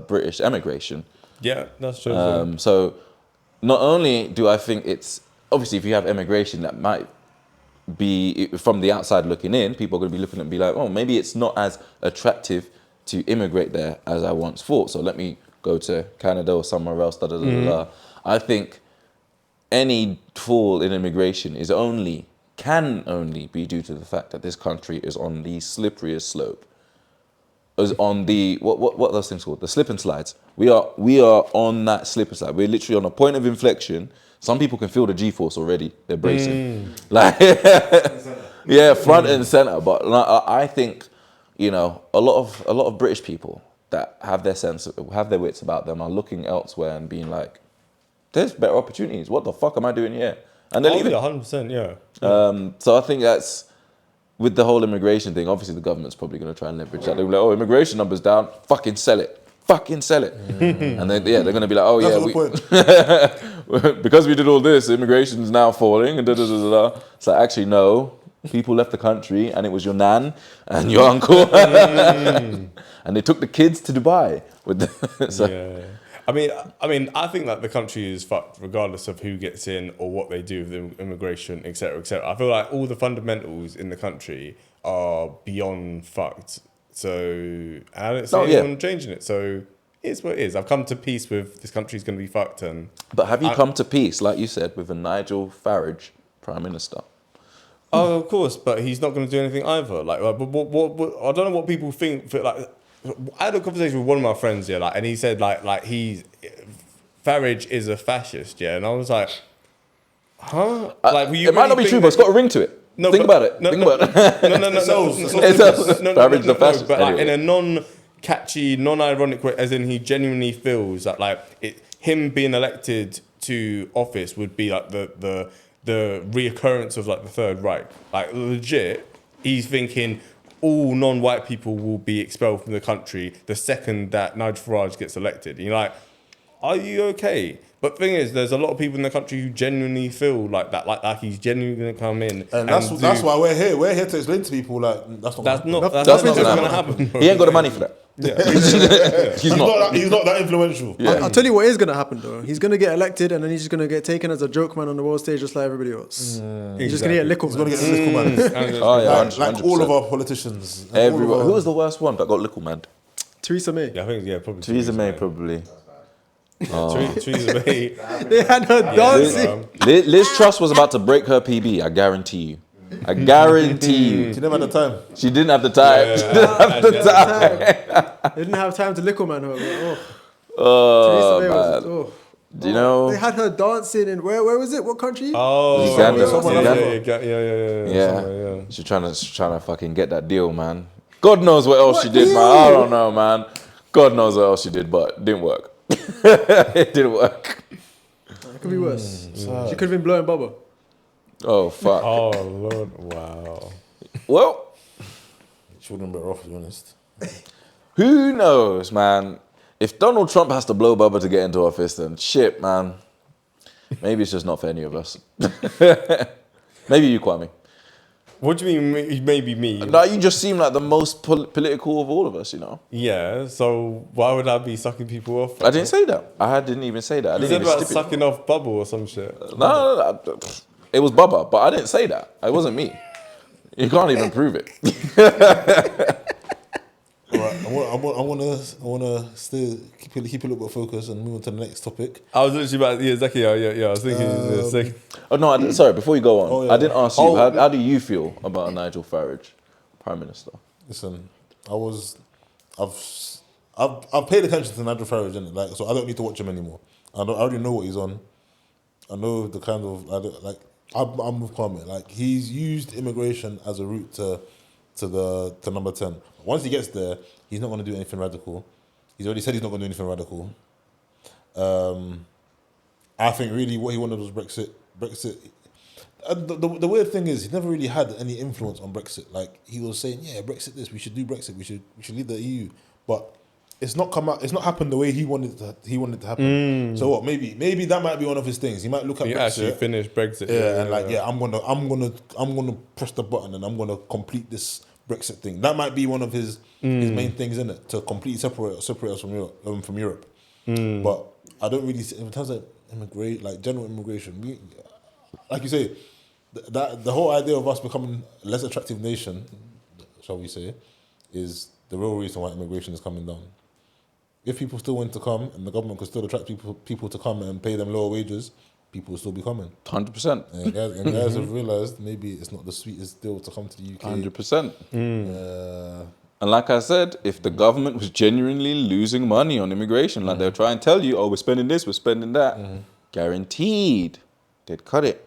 British emigration. Yeah, that's true. So not only do I think it's obviously if you have immigration that might be from the outside looking in, people are going to be looking and be like, oh, maybe it's not as attractive to immigrate there as I once thought. So let me go to Canada or somewhere else. I think any fall in immigration can only be due to the fact that this country is on the slipperiest slope. Is on the what are those things called? The slip and slides. We are on that slip and slide. We're literally on a point of inflection. Some people can feel the G-force already. They're bracing, like yeah, front and center. But I think a lot of British people that have their wits about them are looking elsewhere and being like, "There's better opportunities. What the fuck am I doing here?" And they're leaving. 100%, yeah. So I think that's. With the whole immigration thing, obviously the government's probably going to try and leverage that. They'll be like, oh, immigration numbers down, fucking sell it. And then, they're going to be like, oh, because we did all this, immigration's now falling, and da-da-da-da-da. So actually, no, people left the country, and it was your nan and your uncle. And they took the kids to Dubai. Yeah. I mean, I think that the country is fucked regardless of who gets in or what they do with immigration, etc., etc. I feel like all the fundamentals in the country are beyond fucked. So I don't see anyone changing it. So it's what it is. I've come to peace with this country's going to be fucked. But have you come to peace, like you said, with a Nigel Farage Prime Minister? Oh, of course, but he's not going to do anything either. Like, what I don't know what people think. Like, I had a conversation with one of my friends, and he said like Farage is a fascist, and I was like, huh? It might not be true, but it's got a ring to it. Think about it. No. Farage is a fascist. But like in a non-catchy, non-ironic way, as in he genuinely feels that him being elected to office would be like the reoccurrence of like the Third Reich. Like legit, he's thinking all non-white people will be expelled from the country the second that Nigel Farage gets elected. And you're like, are you okay? But thing is, there's a lot of people in the country who genuinely feel like that, like he's genuinely going to come in. And that's why we're here. We're here to explain to people that's not going to happen. He ain't got the money for that. Yeah. He's not that influential. Yeah. I'll tell you what is going to happen though. He's going to get elected and then he's just going to get taken as a joke man on the world stage just like everybody else. He's just going to get lickle. He's going to get lickle man. Oh yeah, like all of our politicians. Everyone. Who was the worst one that got lickle man? Theresa May. Yeah, I think probably Theresa May probably. Theresa May. They had her dancing. Liz Truss was about to break her PB. I guarantee you. I guarantee you. She never had the time. She didn't have the time. She didn't have the time. They didn't have time to lickle man her. Oh, Theresa May man. was. Do you know? They had her dancing in where was it? What country? Oh, Uganda. Yeah. She's trying to fucking get that deal, man. God knows what else she did, man. I don't know, man. God knows what else she did, but it didn't work. It didn't work. It could be worse. She could have been blowing bubble. Oh, fuck. Oh, Lord. Wow. Well, she wouldn't be better off, to be honest. Who knows, man? If Donald Trump has to blow bubble to get into office, then shit, man. Maybe it's just not for any of us. Maybe you, Kwame. What do you mean, maybe me? No, you just seem like the most political of all of us, Yeah, so why would I be sucking people off? I didn't say that. I didn't even say that. I you didn't said about sucking off bubble or some shit. No. It was Bubba, but I didn't say that. It wasn't me. You can't even prove it. All right, I want to still keep a little bit of focus and move on to the next topic. I was literally about, exactly, yeah. I was thinking, Oh no, sorry. Before you go on, I didn't ask you. How do you feel about Nigel Farage, Prime Minister? Listen, I've paid attention to Nigel Farage, innit? So I don't need to watch him anymore. I already know what he's on. I know the kind of I'm with Kwame. He's used immigration as a route to number 10. Once he gets there, he's not going to do anything radical. He's already said he's not going to do anything radical. I think really what he wanted was Brexit. The weird thing is he never really had any influence on Brexit. He was saying, yeah, Brexit this, we should do Brexit, we should leave the EU. But it's not come out. It's not happened the way he wanted it to happen. So what? Maybe that might be one of his things. He might look at Brexit. Actually finish Brexit. I'm gonna press the button and I'm gonna complete this Brexit thing. That might be one of his main things, in it, to completely separate us from Europe. But I don't really see, in terms of general immigration. Like you say, the whole idea of us becoming a less attractive nation, shall we say, is the real reason why immigration is coming down. If people still want to come and the government could still attract people to come and pay them lower wages, people will still be coming. 100%. And guys have realised maybe it's not the sweetest deal to come to the UK. 100%. And like I said, if the government was genuinely losing money on immigration, like they'll try and tell you, oh, we're spending this, we're spending that, guaranteed they'd cut it.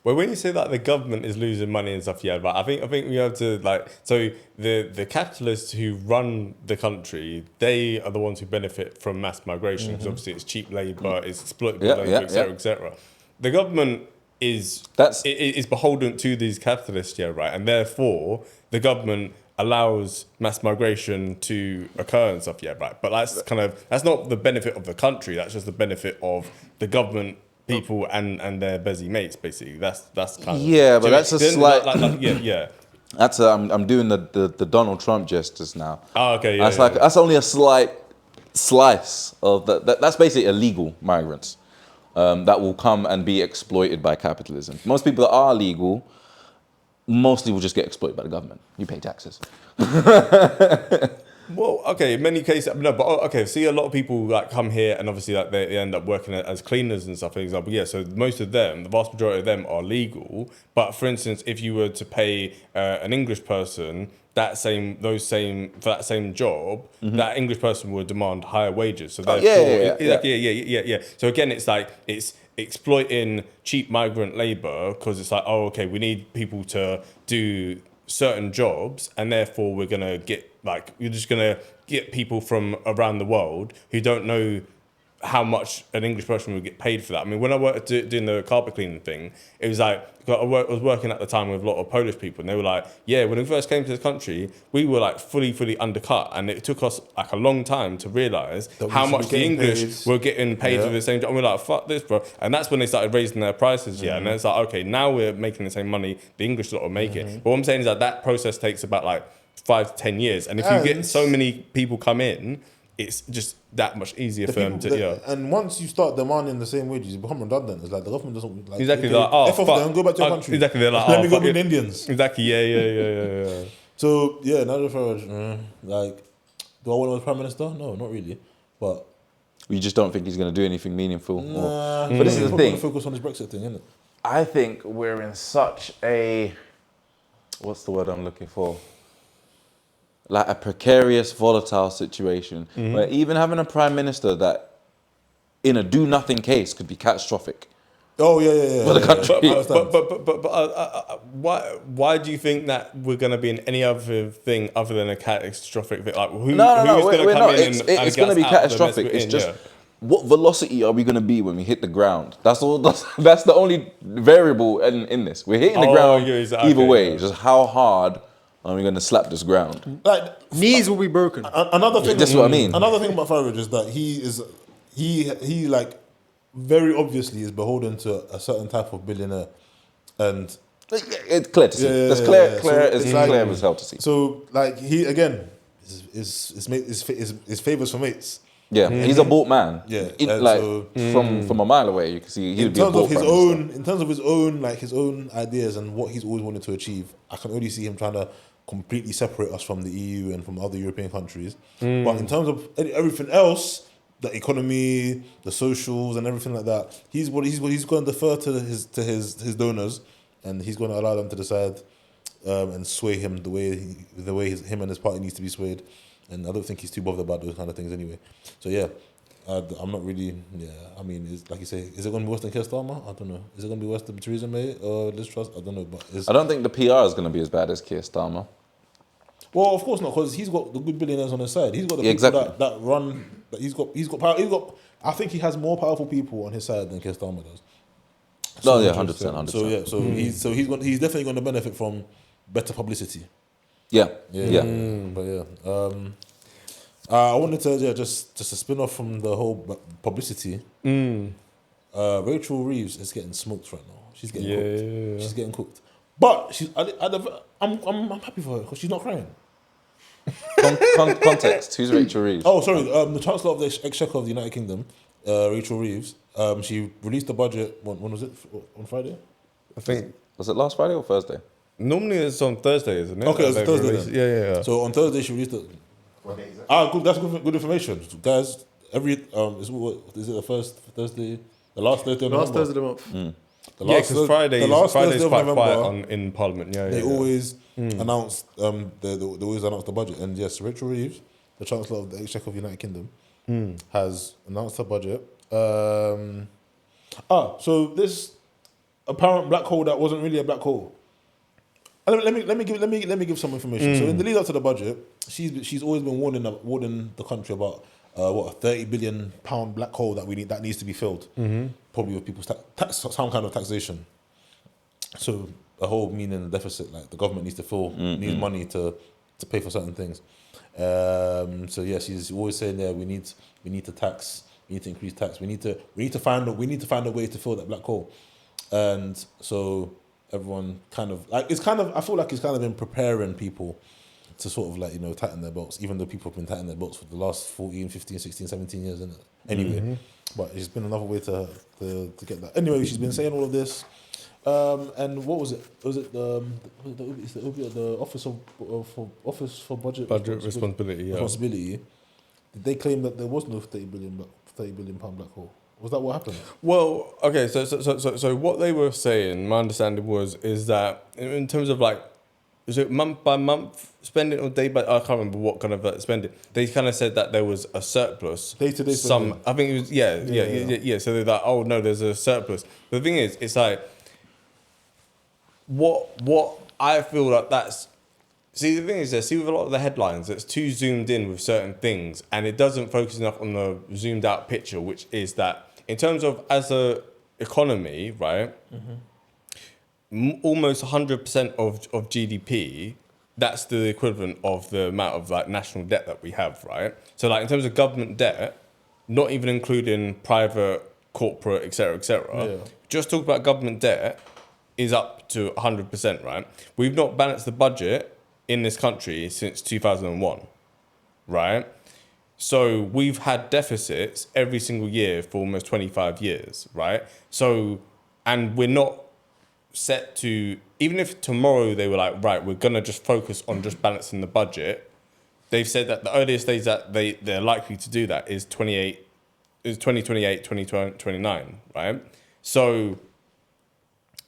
Well, when you say that the government is losing money and stuff, yeah, but I think we have to so the capitalists who run the country, they are the ones who benefit from mass migration because obviously it's cheap labour, it's exploitable labour, etc., etc. The government is beholden to these capitalists, yeah, right, and therefore the government allows mass migration to occur and stuff, yeah, right. But that's not the benefit of the country. That's just the benefit of the government. People and their busy mates, basically. That's kind of but that's a slight. Yeah. That's I'm doing the Donald Trump gestures now. Oh, okay. Yeah, that's only a slight slice of that's basically illegal migrants that will come and be exploited by capitalism. Most people that are legal mostly will just get exploited by the government. You pay taxes. Well, okay, in many cases, no, but okay, see a lot of people come here and obviously they end up working as cleaners and stuff, for example. Yeah, so most of them, the vast majority of them are legal. But for instance, if you were to pay an English person for that same job, that English person would demand higher wages. So therefore, So again, it's exploiting cheap migrant labor because it's we need people to do certain jobs, and therefore we're gonna you're just gonna get people from around the world who don't know how much an English person would get paid for that. I mean, when I worked doing the carpet cleaning thing, it was I was working at the time with a lot of Polish people, and they were like, yeah, when we first came to this country, we were fully undercut, and it took us a long time to realise how much the English were getting paid for the same job. And we're like, fuck this, bro. And that's when they started raising their prices, and then it's okay, now we're making the same money the English lot are making. But what I'm saying is that process takes about 5 to 10 years, and if you get so many people come in, it's just that much easier for them to, And once you start demanding the same wages, you become redundant. It's the government doesn't exactly. F off them, go back to your country. Exactly. They're let me go with the Indians. Exactly. Yeah. So Nigel Farage, do I want him as Prime Minister? No, not really. But you just don't think he's going to do anything meaningful. Nah, but this is the thing. Focus on his Brexit thing, isn't it? I think we're in such a, what's the word I'm looking for? A precarious, volatile situation where even having a prime minister that, in a do-nothing case, could be catastrophic. Oh yeah. For the country. But why do you think that we're going to be in any other thing other than a catastrophic thing? Who's going to come in and it's going to be catastrophic. It's just what velocity are we going to be when we hit the ground? That's all. That's the only variable in this. We're hitting the ground either way. Just how hard are we going to slap this ground? Knees will be broken. Another thing. That's what I mean. Another thing about Farage is that he very obviously is beholden to a certain type of billionaire, and it's clear to see. It's clear as hell to see. So he again is favors for mates. Yeah, he's a bought man. Yeah, from a mile away, you can see he'd be a bought man. In terms of his own ideas and what he's always wanted to achieve, I can only see him trying to completely separate us from the EU and from other European countries. But in terms of everything else, the economy, the socials, and everything like that, he's going to defer to his donors, and he's going to allow them to decide and sway him the way him and his party needs to be swayed. And I don't think he's too bothered about those kind of things anyway. So I'm not really. Yeah, I mean, like you say, is it going to be worse than Keir Starmer? I don't know. Is it going to be worse than Theresa May or Liz Truss? I don't know. But I don't think the PR is going to be as bad as Keir Starmer. Well, of course not, because he's got the good billionaires on his side. He's got the people that run. That he's got power. I think he has more powerful people on his side than Keir Starmer does. So, 100%. So he's definitely going to benefit from better publicity. Yeah. But I wanted to just a spin off from the whole publicity. Rachel Reeves is getting smoked right now. She's getting cooked. She's getting cooked. But I'm happy for her because she's not crying. Context. Who's Rachel Reeves? Oh, sorry. The Chancellor of the Exchequer of the United Kingdom, Rachel Reeves. She released the budget. When was it? On Friday? I think Was it last Friday or Thursday? normally it's on Thursday, isn't it? Okay, it's They've Thursday released- then. Yeah. So on Thursday she released it. Good. That's good information, guys. Every is it the first Thursday, the last Thursday of Last November? Thursday of the month. The Yeah, because Friday's Thursday of quite November, quiet in Parliament. Yeah, they yeah. always announce they always announce the budget. And yes, Rachel Reeves, the Chancellor of the Exchequer of the United Kingdom, has announced her budget. So this apparent black hole that wasn't really a black hole. Let me give some information. So in the lead up to the budget, she's always been warning the country about a £30 billion black hole that needs to be filled, probably with people's tax, some kind of taxation. So a whole meaning the deficit, like the government needs to fill, needs money to pay for certain things. So yeah, she's always saying we need to tax, we need to increase tax, we need to find a way to fill that black hole, and so everyone I feel like it's kind of been preparing people to sort of tighten their belts, even though people have been tightening their belts for the last 14, 15, 16, 17 years, isn't it? Anyway, but it's been another way to get that. Anyway, she's been saying all of this. And what was it? Was it the Office for Budget Responsibility? Yeah. Responsibility? Did they claim that there was no £30 billion black hole? Was that what happened? Well, okay. So what they were saying, my understanding is that in terms of is it month by month spending or day by? I can't remember what kind of spending. They kind of said that there was a surplus. Day-to-day spending. I think it was yeah. So they're like, oh no, there's a surplus. But the thing is, it's like what I feel like that's. See, the thing is, with a lot of the headlines, it's too zoomed in with certain things, and it doesn't focus enough on the zoomed out picture, which is that in terms of as a economy, right, almost 100% of GDP, that's the equivalent of the amount of national debt that we have, right? So in terms of government debt, not even including private, corporate, etc., just talk about government debt is up to 100%, right? We've not balanced the budget in this country since 2001, right? So we've had deficits every single year for almost 25 years, right? So, and we're not set to, even if tomorrow they were like, right, we're gonna just focus on just balancing the budget, they've said that the earliest days that they're likely to do that is 2028, 2029, right? So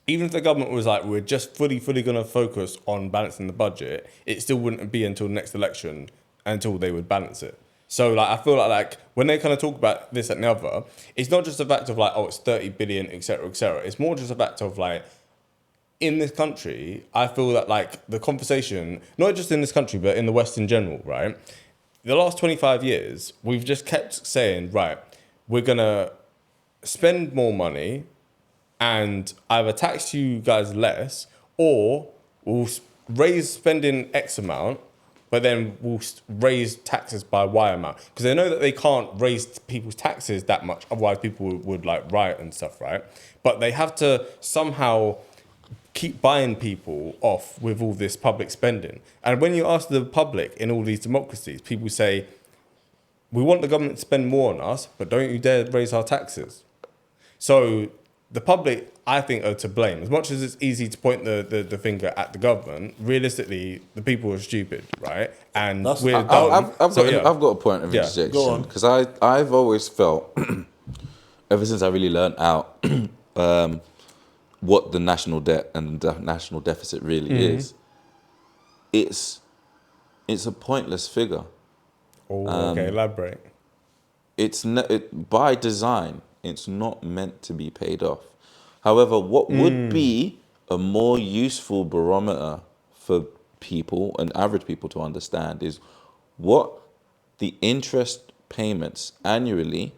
even if the government was like, we're just fully going to focus on balancing the budget, it still wouldn't be until next election until they would balance it. So I feel like when they kind of talk about this and the other, it's not just a fact of it's 30 billion, etc., etc. It's more just a fact of in this country, I feel that the conversation, not just in this country, but in the West in general, right? The last 25 years, we've just kept saying, right, we're going to spend more money and either tax you guys less, or we'll raise spending X amount, but then we'll raise taxes by Y amount. Because they know that they can't raise people's taxes that much, otherwise people would riot and stuff, right? But they have to somehow keep buying people off with all this public spending. And when you ask the public in all these democracies, people say, we want the government to spend more on us, but don't you dare raise our taxes. So the public, I think, are to blame. As much as it's easy to point the finger at the government, realistically, the people are stupid, right? And I've got a point of interjection, because I've always felt, ever since I really learned out what the national debt and the national deficit really is, it's a pointless figure. Oh, okay, elaborate. By design, it's not meant to be paid off. However, what would be a more useful barometer for people and average people to understand is what the interest payments annually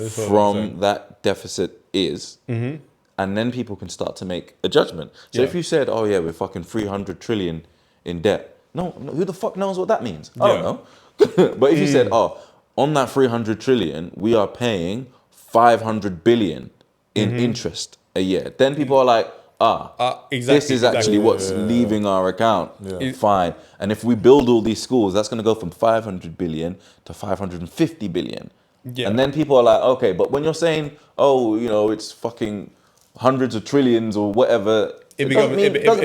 from that deficit is. And then people can start to make a judgment. So if you said, oh yeah, we're fucking 300 trillion in debt. No, who the fuck knows what that means? I don't know. But if you said, oh, on that 300 trillion, we are paying 500 billion in interest a year. Then people are like, Exactly. This is actually what's leaving our account. Yeah. Fine. And if we build all these schools, that's going to go from 500 billion to 550 billion. Yeah. And then people are like, okay, but when you're saying, oh, you know, it's fucking hundreds of trillions or whatever, it doesn't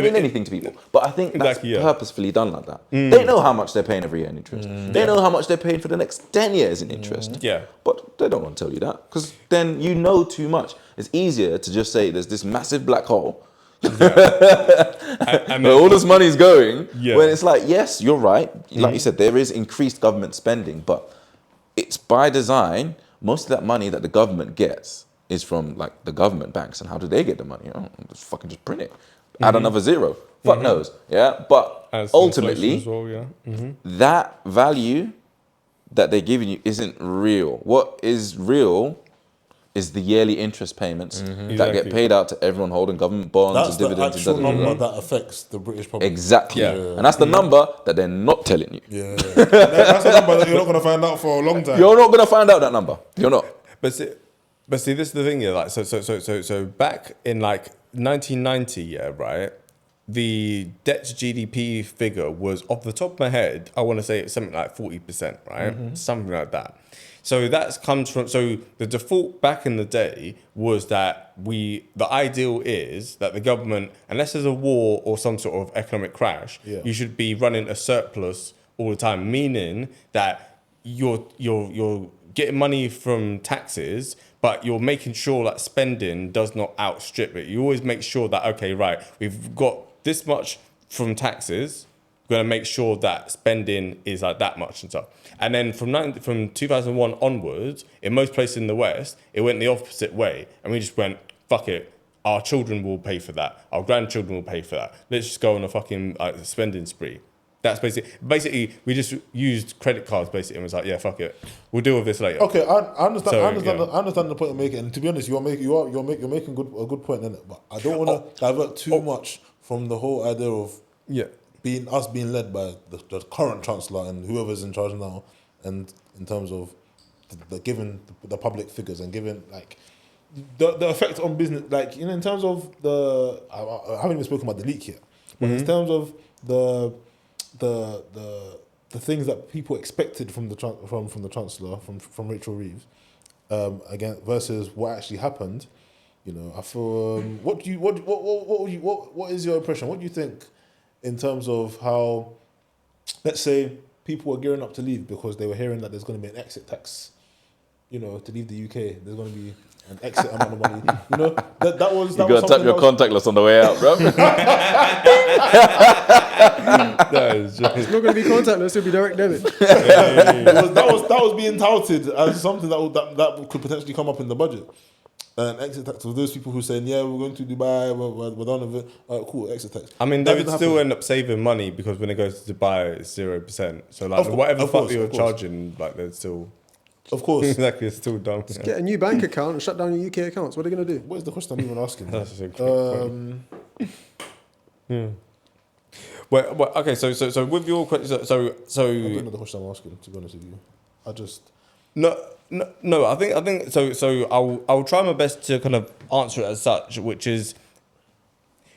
mean anything to people. But I think that's purposefully done like that. They know how much they're paying every year in interest. They know how much they're paying for the next 10 years in interest. Yeah. But they don't want to tell you that because then you know too much. It's easier to just say there's this massive black hole and all this money is going when it's like, yes, you're right. Like you said, there is increased government spending, but it's by design. Most of that money that the government gets is from like the government banks. And how do they get the money? Oh, just print it. Add another zero. Fuck knows. Yeah. But ultimately, as well, that value that they're giving you isn't real. What is real is the yearly interest payments that get paid out to everyone holding government bonds That's and dividends. the actual number that affects the British public. Exactly. Yeah. And that's the number that they're not telling you. Yeah. That's the number that you're not going to find out for a long time. You're not going to find out that number. You're not. But see, this is the thing, like so back in like 1990, right? The debt to GDP figure was, off the top of my head, I want to say it's something like 40%, right? Something like that. So that comes from, so the default back in the day was that the ideal is that the government, unless there's a war or some sort of economic crash, you should be running a surplus all the time, meaning that you're getting money from taxes, but you're making sure that spending does not outstrip it. You always make sure that, okay, right, we've got this much from taxes, we're going to make sure that spending is like that much and stuff. And then from 2001 onwards, in most places in the West, it went the opposite way. And we just went, fuck it, our children will pay for that. Our grandchildren will pay for that. Let's just go on a fucking spending spree. That's basically, we just used credit cards basically and was like, yeah, fuck it, we'll deal with this later. Okay, I understand. I understand the point you're making. And to be honest, you're making a good point in it. But I don't want to divert too much from the whole idea of being led by the current chancellor and whoever's in charge now, and in terms of the giving the public figures and giving like the effect on business, like, you know, in terms of I haven't even spoken about the leak yet, but in terms of the things that people expected from the chancellor, from Rachel Reeves, again versus what actually happened, you know, I feel. What is your impression? What do you think in terms of how, let's say, people were gearing up to leave because they were hearing that there's going to be an exit tax, you know, to leave the UK. There's going to be an exit amount of money. You know, that was. You got to tap your contactless on the way out, bro. It's not going to be contactless, it'll be direct debit. That was being touted as something that could potentially come up in the budget. An exit tax for those people who are saying, yeah, we're going to Dubai, we're done with it. Cool, exit tax. I mean, they would still end up saving money because when it goes to Dubai, it's 0%. So like whatever fuck you're charging, like they're still. Of course. Exactly, it's still dumb. Just get a new bank account and shut down your UK accounts. What are they going to do? What is the question I'm even asking? That's a great point. Well, okay, so with your question, so I don't know the question I'm asking, to be honest with you. I just no. I think so. I'll try my best to kind of answer it as such, which is,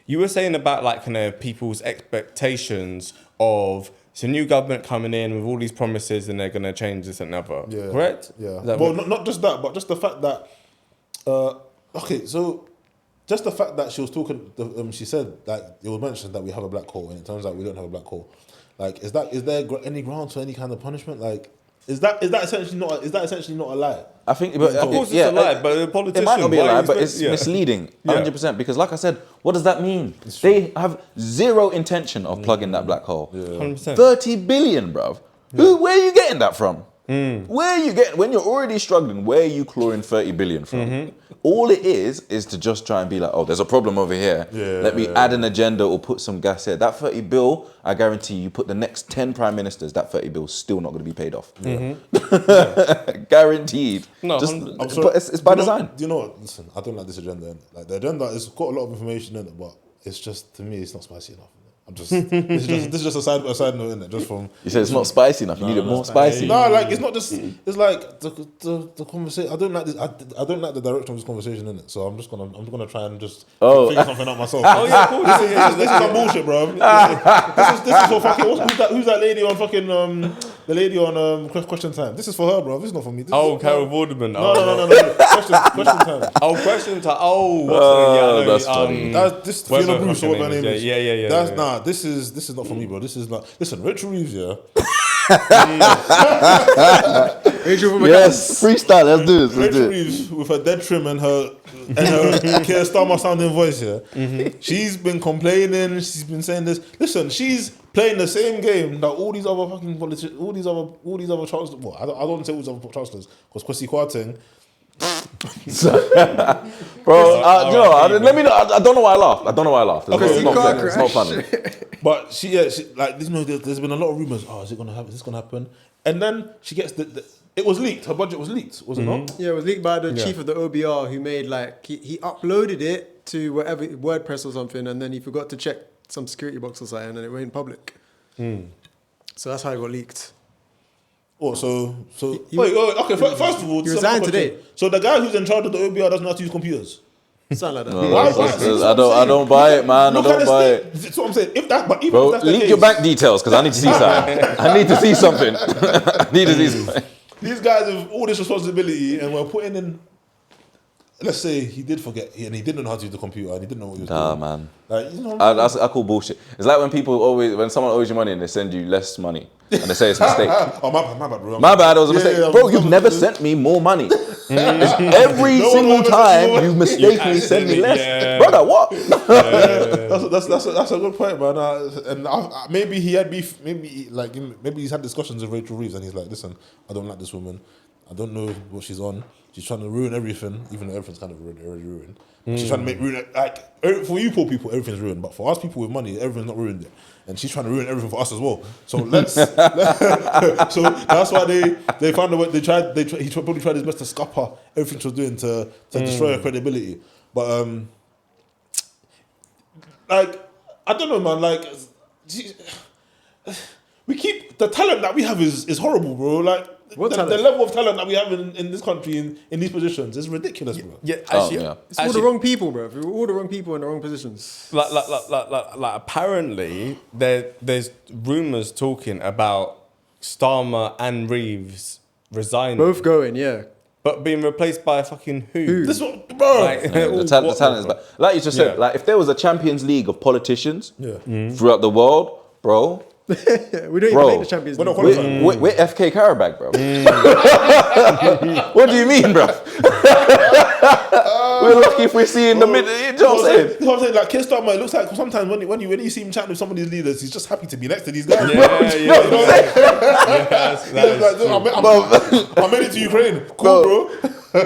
you were saying about like kind of people's expectations of it's a new government coming in with all these promises and they're going to change this and other. Yeah. Correct? Yeah. Well, not just that, but just the fact that just the fact that she was talking, she said that it was mentioned that we have a black hole, and it turns out we don't have a black hole. Like, is there any grounds for any kind of punishment? Like, is that essentially not a lie? I think, but of course it's a lie, but the politician, it might not be a lie, but it's misleading, 100%. Because, like I said, what does that mean? They have zero intention of plugging that black hole. 100%. 30 billion, bruv. Where are you getting that from? Where are you getting, when you're already struggling, where are you clawing 30 billion from? All it is to just try and be like, oh, there's a problem over here. Let me add an agenda or put some gas here. That 30 bill, I guarantee you put the next 10 prime ministers, that 30 bill's still not going to be paid off. Guaranteed. No, but it's by design. Do you know what? Listen, I don't like this agenda. Like, the agenda has got a lot of information in it, but it's just, to me, it's not spicy enough. I'm just this is just a side note, isn't it? Just from You said it's not spicy enough. You need it more spicy. no, like it's not just. It's like the conversation. I don't like this. I don't like the direction of this conversation, innit? So I'm gonna try and just figure something out myself. Oh yeah, cool. This is some bullshit, bro. This is for fucking. Who's that lady on fucking the lady on Question Time? This is for her, bro. This is not for me. This is Carol Vorderman. No. Question Time. Question time. Oh, that's funny. That's this Fiona Bruce or whatever her name is. Yeah. That's nah. This is not for me, bro. This is not. Listen, Rachel Reeves, yeah. Yes, freestyle. Let's do this. Rachel Reeves with her dead trim and her Keir Starmer sounding voice, yeah. She's been complaining. She's been saying this. Listen, she's playing the same game that all these other fucking politicians, all these other chancellors. Well, I don't want to say all these other chancellors because Kwesi Kwarteng. Bro, I don't know why I laughed. It's not funny. But she like you know, there's been a lot of rumors. Oh, is it gonna happen? Is this gonna happen? And then she gets it was leaked. Her budget was leaked, was it not? Yeah, it was leaked by the chief of the OBR who made like he uploaded it to whatever WordPress or something, and then he forgot to check some security box or something, and it went public. So that's how it got leaked. Oh, okay. First of all, he resigned today. So the guy who's in charge of the OBR doesn't know how to use computers. Something like that. I don't buy it, man. I don't buy it. That's what I'm saying. If that's the link case, your bank details because I need to see something. I need to see something. I need to see something. These guys have all this responsibility and we're putting in. Let's say he did forget and he didn't know how to use the computer and he didn't know what he was doing. Man. Like, you know, I call bullshit. It's like when someone owes you money and they send you less money and they say it's a mistake. Oh, my bad, bro. My bad, it was a mistake. Bro, you've never sent me more money. Every single time you mistakenly send me less. Brother, what? That's a good point, man. And maybe he had beef. Maybe he's had discussions with Rachel Reeves and he's like, listen, I don't like this woman. I don't know what she's on. She's trying to ruin everything, even though everything's kind of already ruined. She's trying to ruin it. Like, for you poor people, everything's ruined. But for us people with money, everything's not ruined yet. And she's trying to ruin everything for us as well. So so that's why they found a way. He probably tried his best to scupper everything she was doing to destroy her credibility. But like, I don't know, man. Like, we keep the talent that we have is horrible, bro. Like. The level of talent that we have in this country in these positions is ridiculous, bro. Yeah, actually, it's all the wrong people, bro. All the wrong people in the wrong positions. Like apparently there's rumors talking about Starmer and Reeves resigning, both going, yeah, but being replaced by a fucking who? This one, bro. Like, the talent is bad. Like you just said, like if there was a Champions League of politicians throughout the world, bro. We don't even make the Champions League. We're FK Karabag, bro. What do you mean, bro? We're lucky if we see in the middle. You know what I'm saying? Like Keir Starmer, it looks like sometimes when you see him chatting with some of these leaders, he's just happy to be next to these guys. I made it to Ukraine. Cool, bro.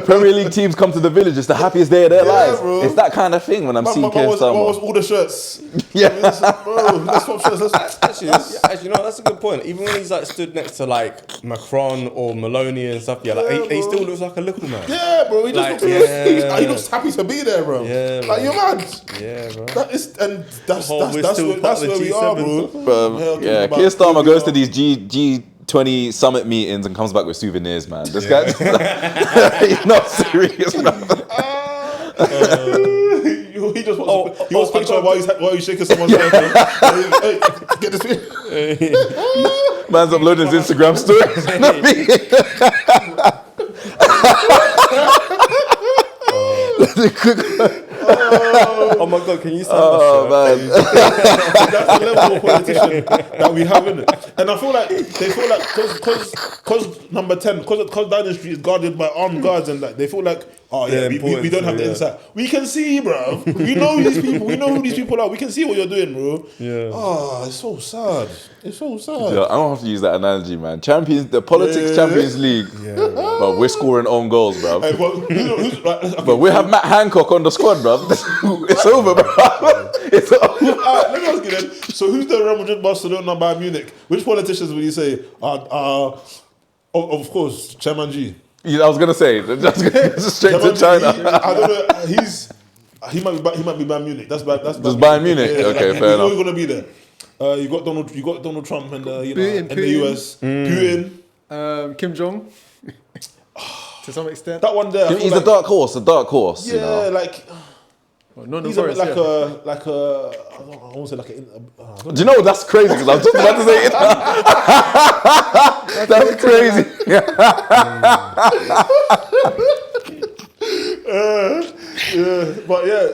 Premier League teams come to the village. It's the happiest day of their lives. Bro. It's that kind of thing when I'm seeing Keir Starmer. What was all the shirts? Yeah, bro. Let's swap shirts. Actually, you know, that's a good point. Even when he's like stood next to like Macron or Meloni and stuff, he still looks like a little man. Yeah, bro. He just he looks happy to be there, bro. Yeah, like you're mad. Yeah, bro. That's where we are, bro. Yeah, Keir Starmer goes to these G20 summit meetings and comes back with souvenirs, man. This guy, he's not serious, bro. He just wants a picture while he's shaking someone's hand. Hey, get this thing. Man's uploading his Instagram stories. Oh my God, can you stand man. That's the level of politician that we have in it. And I feel like they feel like because number 10, because Downing Street is guarded by armed guards and they feel like, we don't have the insight. We can see, bro. We know these people. We know who these people are. We can see what you're doing, bro. Yeah. Oh, it's so sad. It's so sad. Yeah, I don't have to use that analogy, man. The politics Champions League. Yeah, but we're scoring own goals, bro. Hey, but we have Matt Hancock on the squad, bro. It's over, bro. It's over. Let me ask you then. So who's the Real Madrid, Barcelona, Bayern Munich? Which politicians would you say are of course, Chairman G? Yeah, I was gonna say just straight to China. I don't know. He might be Bayern Munich. That's Bayern Munich. Yeah, okay, like, fair enough. He's always gonna be there. You got Donald Trump and Putin. in the US. Putin. Kim Jong. To some extent. That one there. I feel He's like, a dark horse. Yeah, You know? like Well, not he's a bit notorious, like a. I won't say like a. Do you know what? That's crazy because I was just about to say it. That's crazy. But yeah,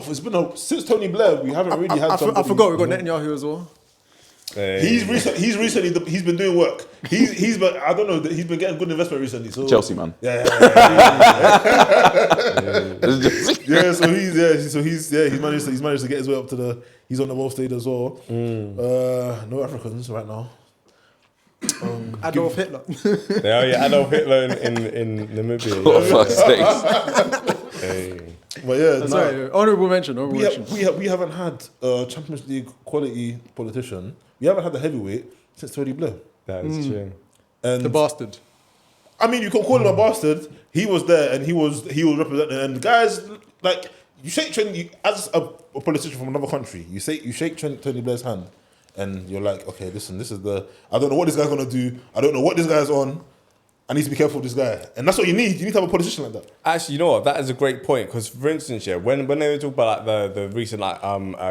it's been since Tony Blair. We haven't really had. I forgot we got Netanyahu as well. He's recently he's been doing work. He's been, I don't know, he's been getting good investment recently. So Chelsea, man. Yeah. So he's managed to get his way up to he's on the world stage as well. No Africans right now. Adolf Hitler. Adolf Hitler in Namibia. For fuck's sakes. But yeah, Sorry, honourable mention. we haven't had a Champions League quality politician. We haven't had the heavyweight since Tony Blair. That is true. And The bastard. I mean, you can call him a bastard. He was there and he was representing. And guys, like you shake as a politician from another country. You shake Tony Blair's hand, and you're like, okay, listen, this is I don't know what this guy's gonna do. I don't know what this guy's on. I need to be careful with this guy, and that's what you need. You need to have a politician like that. Actually, you know what? That is a great point because, for instance, when they were talking about like the recent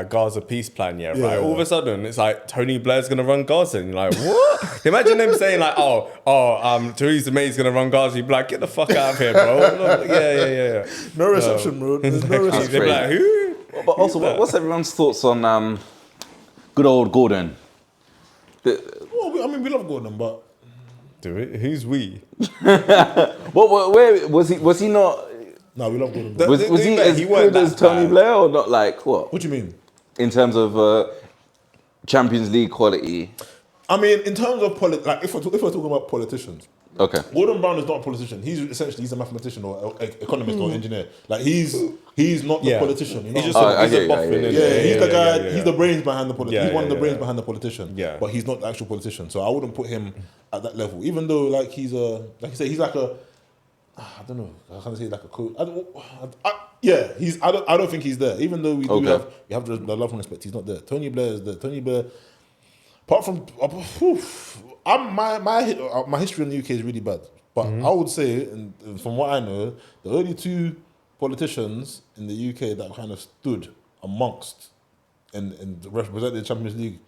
Gaza peace plan, right? All of a sudden, it's like Tony Blair's gonna run Gaza, and you're like, what? Imagine them saying like, Theresa May's gonna run Gaza. You'd be like, get the fuck out of here, bro. Yeah. No reception, bro. There's no reception. They'd be like, who? But also, what's everyone's thoughts on good old Gordon? Well, I mean, we love Gordon, but. Do it? Who's we? Where was he? Was he not? No, we love Gordon. Was he as good as Tony Blair or not? Like what? What do you mean? In terms of Champions League quality. I mean, in terms of like if we're talking about politicians, Okay. Gordon Brown is not a politician. He's a mathematician or economist or engineer. Like he's not the politician. You know? He's just he's a boffin. He's the guy. He's the brains behind the politician. He's one of the brains yeah. behind the politician. Yeah. But he's not the actual politician. So I wouldn't put him at that level. Even though like he's like you say, he's like a. I don't know. I can't say like a coach. I don't think he's there. Even though we have the love and respect, he's not there. Tony Blair is there. Tony Blair. Apart from, my history in the UK is really bad. But I would say, and from what I know, the only two politicians in the UK that kind of stood amongst and represented the Champions League.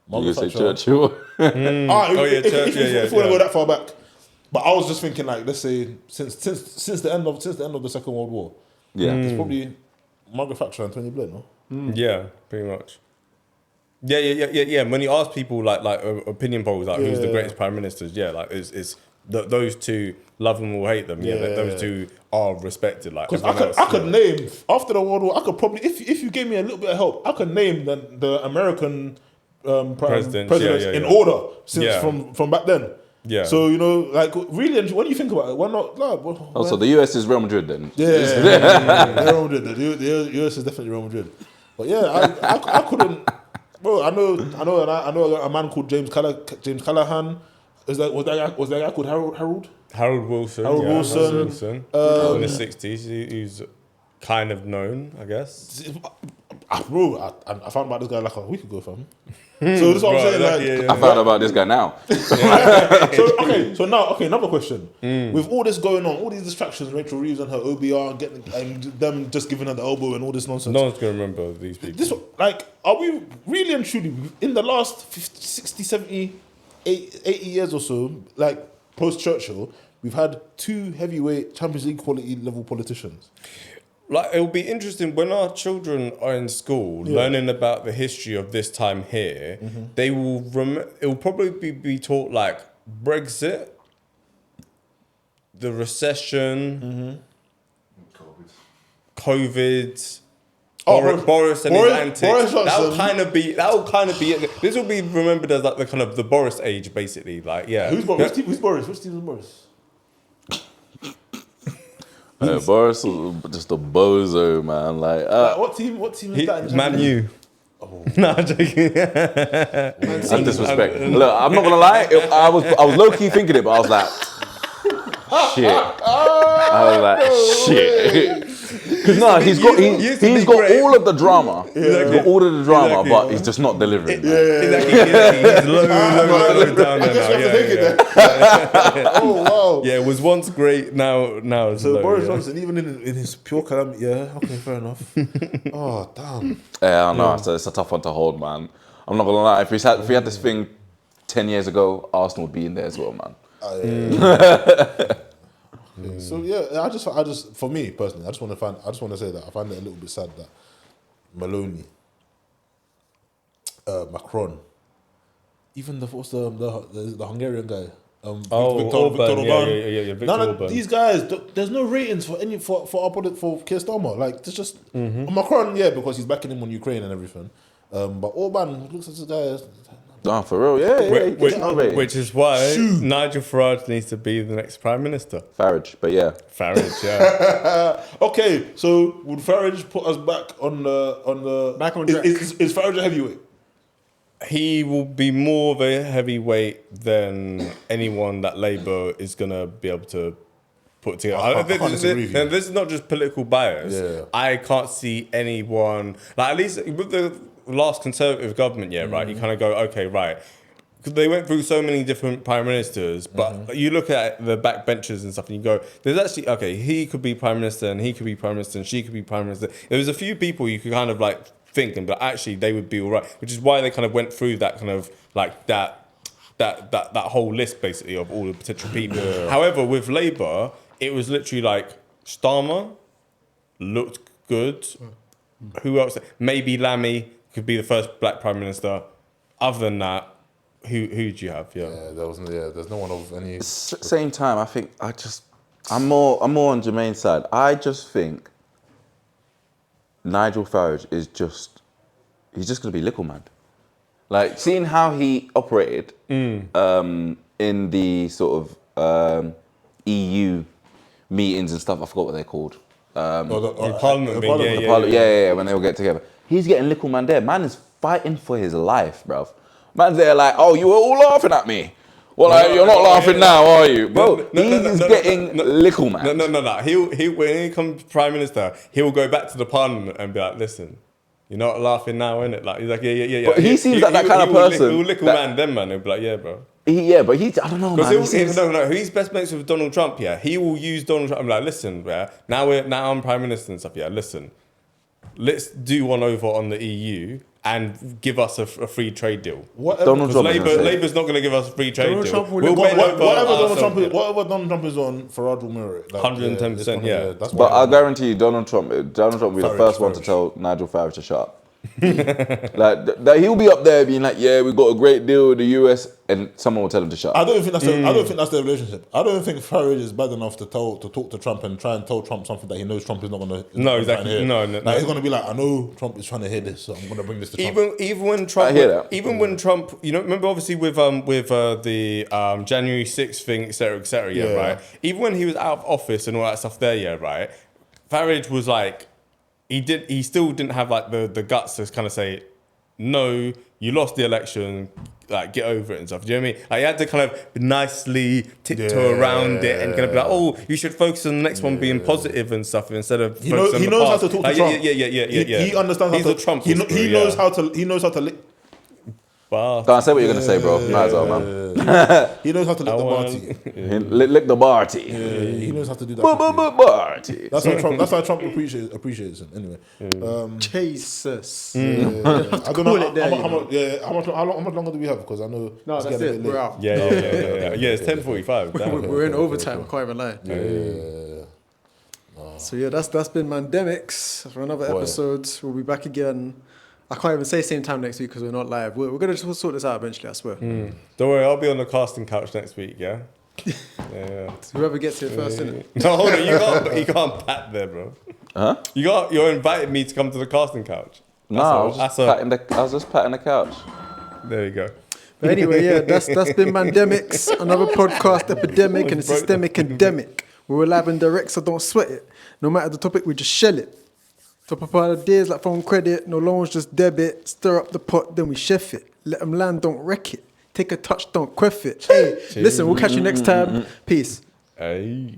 You say Churchill? If you want to go that far back. But I was just thinking, like, let's say since the end of the Second World War, it's probably Margaret Thatcher and Tony Blair, no? Yeah, pretty much. Yeah. When you ask people like opinion polls, like who's the greatest prime ministers, like it's those two, love them or hate them. Those two are respected. Like because I could name after the World War, I could probably if you gave me a little bit of help, I could name the American presidents in order since from back then. Yeah. So like really, when you think about it, why not? So the US is Real Madrid then. Yeah, Real Madrid. The US is definitely Real Madrid. But yeah, I couldn't. Bro, I know a man called James Callahan. Was that guy called Harold? Harold Wilson. In the 60s, he's kind of known, I guess. Bro, I found about this guy like a week ago, fam. So this is what I'm saying. I found about this guy now. So now, another question. With all this going on, all these distractions, Rachel Reeves and her OBR, and them just giving her the elbow and all this nonsense. No one's going to remember these people. Are we really and truly, in the last 50, 60, 70, 80 years or so, like post-Churchill, we've had two heavyweight Champions League quality level politicians? Like, it'll be interesting when our children are in school learning about the history of this time here. They will it will probably be taught like Brexit, the recession, COVID, Boris and his antics. That will kind of be it. This will be remembered as like the Boris age, basically. Like, yeah. Who's Boris? Who's Boris? Which team is Boris? Boris was just a bozo, man. Like what team is that? Man U. No, I'm joking. That's disrespect. Look, I'm not gonna lie. I was low key thinking it, but I was like, shit. I was like, shit. Because no, he's got all of the drama. He's got all of the drama, but he's just not delivering. Exactly. He's low down there now. Oh wow. Yeah, it was once great. Now it's So low. Boris Johnson, even in his pure calamity, yeah, okay, fair enough. Oh damn. Yeah, I know. It's a tough one to hold, man. I'm not gonna lie. If we had this thing 10 years ago, Arsenal would be in there as well, man. So yeah, I just for me personally, I just want to say that I find it a little bit sad that Maloney, Macron, even the Hungarian guy, Viktor Orban. Orban. Yeah, Viktor None of Orban. these guys, there's no ratings for Keir Starmer. Like there's just Macron, yeah, because he's backing him on Ukraine and everything. But Orban looks at this guy. No, for real, yeah. Which is why Nigel Farage needs to be the next Prime Minister. Farage, but yeah. Farage, yeah. Okay, so would Farage put us back on the Back on track. Is Farage a heavyweight? He will be more of a heavyweight than anyone that Labour is going to be able to put together. I can't disagree with you. And this is not just political bias. Yeah. I can't see anyone, like at least with the last Conservative government, right, you kind of go, okay, right. Because they went through so many different prime ministers, but you look at the backbenchers and stuff and you go, there's actually, okay, he could be prime minister and he could be prime minister and she could be prime minister. There was a few people you could kind of like think and but actually they would be all right, which is why they kind of went through that kind of like that whole list basically of all the potential people. However, with Labour, it was literally like Starmer looked good. Who else? Maybe Lammy could be the first black prime minister. Other than that, who do you have? Yeah, there's no one of any. Same time, I think I'm more on Jermaine's side. I just think Nigel Farage he's just gonna be little man. Like seeing how he operated in the sort of EU meetings and stuff. I forgot what they're called. Parliament. Yeah, when they all get together. He's getting little man there. Man is fighting for his life, bruv. Man's there like, oh, you were all laughing at me. Well, you're not laughing now, are you? Bro, he's getting little man. No. He when he comes prime minister, he'll go back to the parliament and be like, listen, you're not laughing now, innit? Like he's like, yeah. But he seems like that kind of person. He'll little man them, man. He'll be like, yeah, bro. But I don't know, man. No. He's best mates with Donald Trump. Yeah, he will use Donald Trump. I'm like, listen, yeah. Now I'm prime minister and stuff. Yeah, listen. Let's do one over on the EU and give us a free trade deal. Donald Trump Labour's not going to give us a free trade deal. Whatever Donald Trump is on, Farage will mirror it. 110%, yeah. But I guarantee you, Donald Trump will be the first one to tell Nigel Farage to shut up. Like he'll be up there being like, yeah, we got a great deal with the US, and someone will tell him to shut up. I don't think that's the relationship. I don't think Farage is bad enough to talk to Trump and try and tell Trump something that he knows Trump is not going to. No, exactly. No. Like, he's going to be like, I know Trump is trying to hear this, so I'm going to bring this to Trump. Even when Trump, I hear that. When Trump, remember obviously with the January 6th thing, etc., yeah, right. Even when he was out of office and all that stuff there, yeah, right. Farage was like, he still didn't have like the guts to kind of say, no, you lost the election, like get over it and stuff. Do you know what I mean? Like he had to kind of nicely tiptoe around it and kind of be like, oh, you should focus on the next one being positive and stuff instead of he knows how to talk to Trump. Yeah. He understands how to. Trump. He knows how to. Can't say what you're gonna say, bro. Might as well, man. He knows how to lick the barty. Lick the barty. He knows how to do that. Barty. That's how Trump appreciates him. Anyway, Jesus. I don't know how much longer do we have? Because I know. No, that's it. We're out. Yeah. It's 10:45. We're in overtime. I can't even lie. So yeah, that's been Mandemics for another episode. We'll be back again. I can't even say same time next week because we're not live. We're going to sort this out eventually, I swear. Don't worry, I'll be on the casting couch next week, yeah? Yeah. Whoever gets here first, innit? No, hold on, you can't pat there, bro. Huh? You're inviting me to come to the casting couch. No, I was just patting the couch. There you go. But anyway, yeah, that's been Mandemics, another podcast epidemic and a systemic endemic. We're live and direct, so don't sweat it. No matter the topic, we just shell it. Top up our ideas like phone credit, no loans, just debit. Stir up the pot, then we chef it. Let them land, don't wreck it. Take a touch, don't queff it. Hey, listen, we'll catch you next time. Peace. Hey.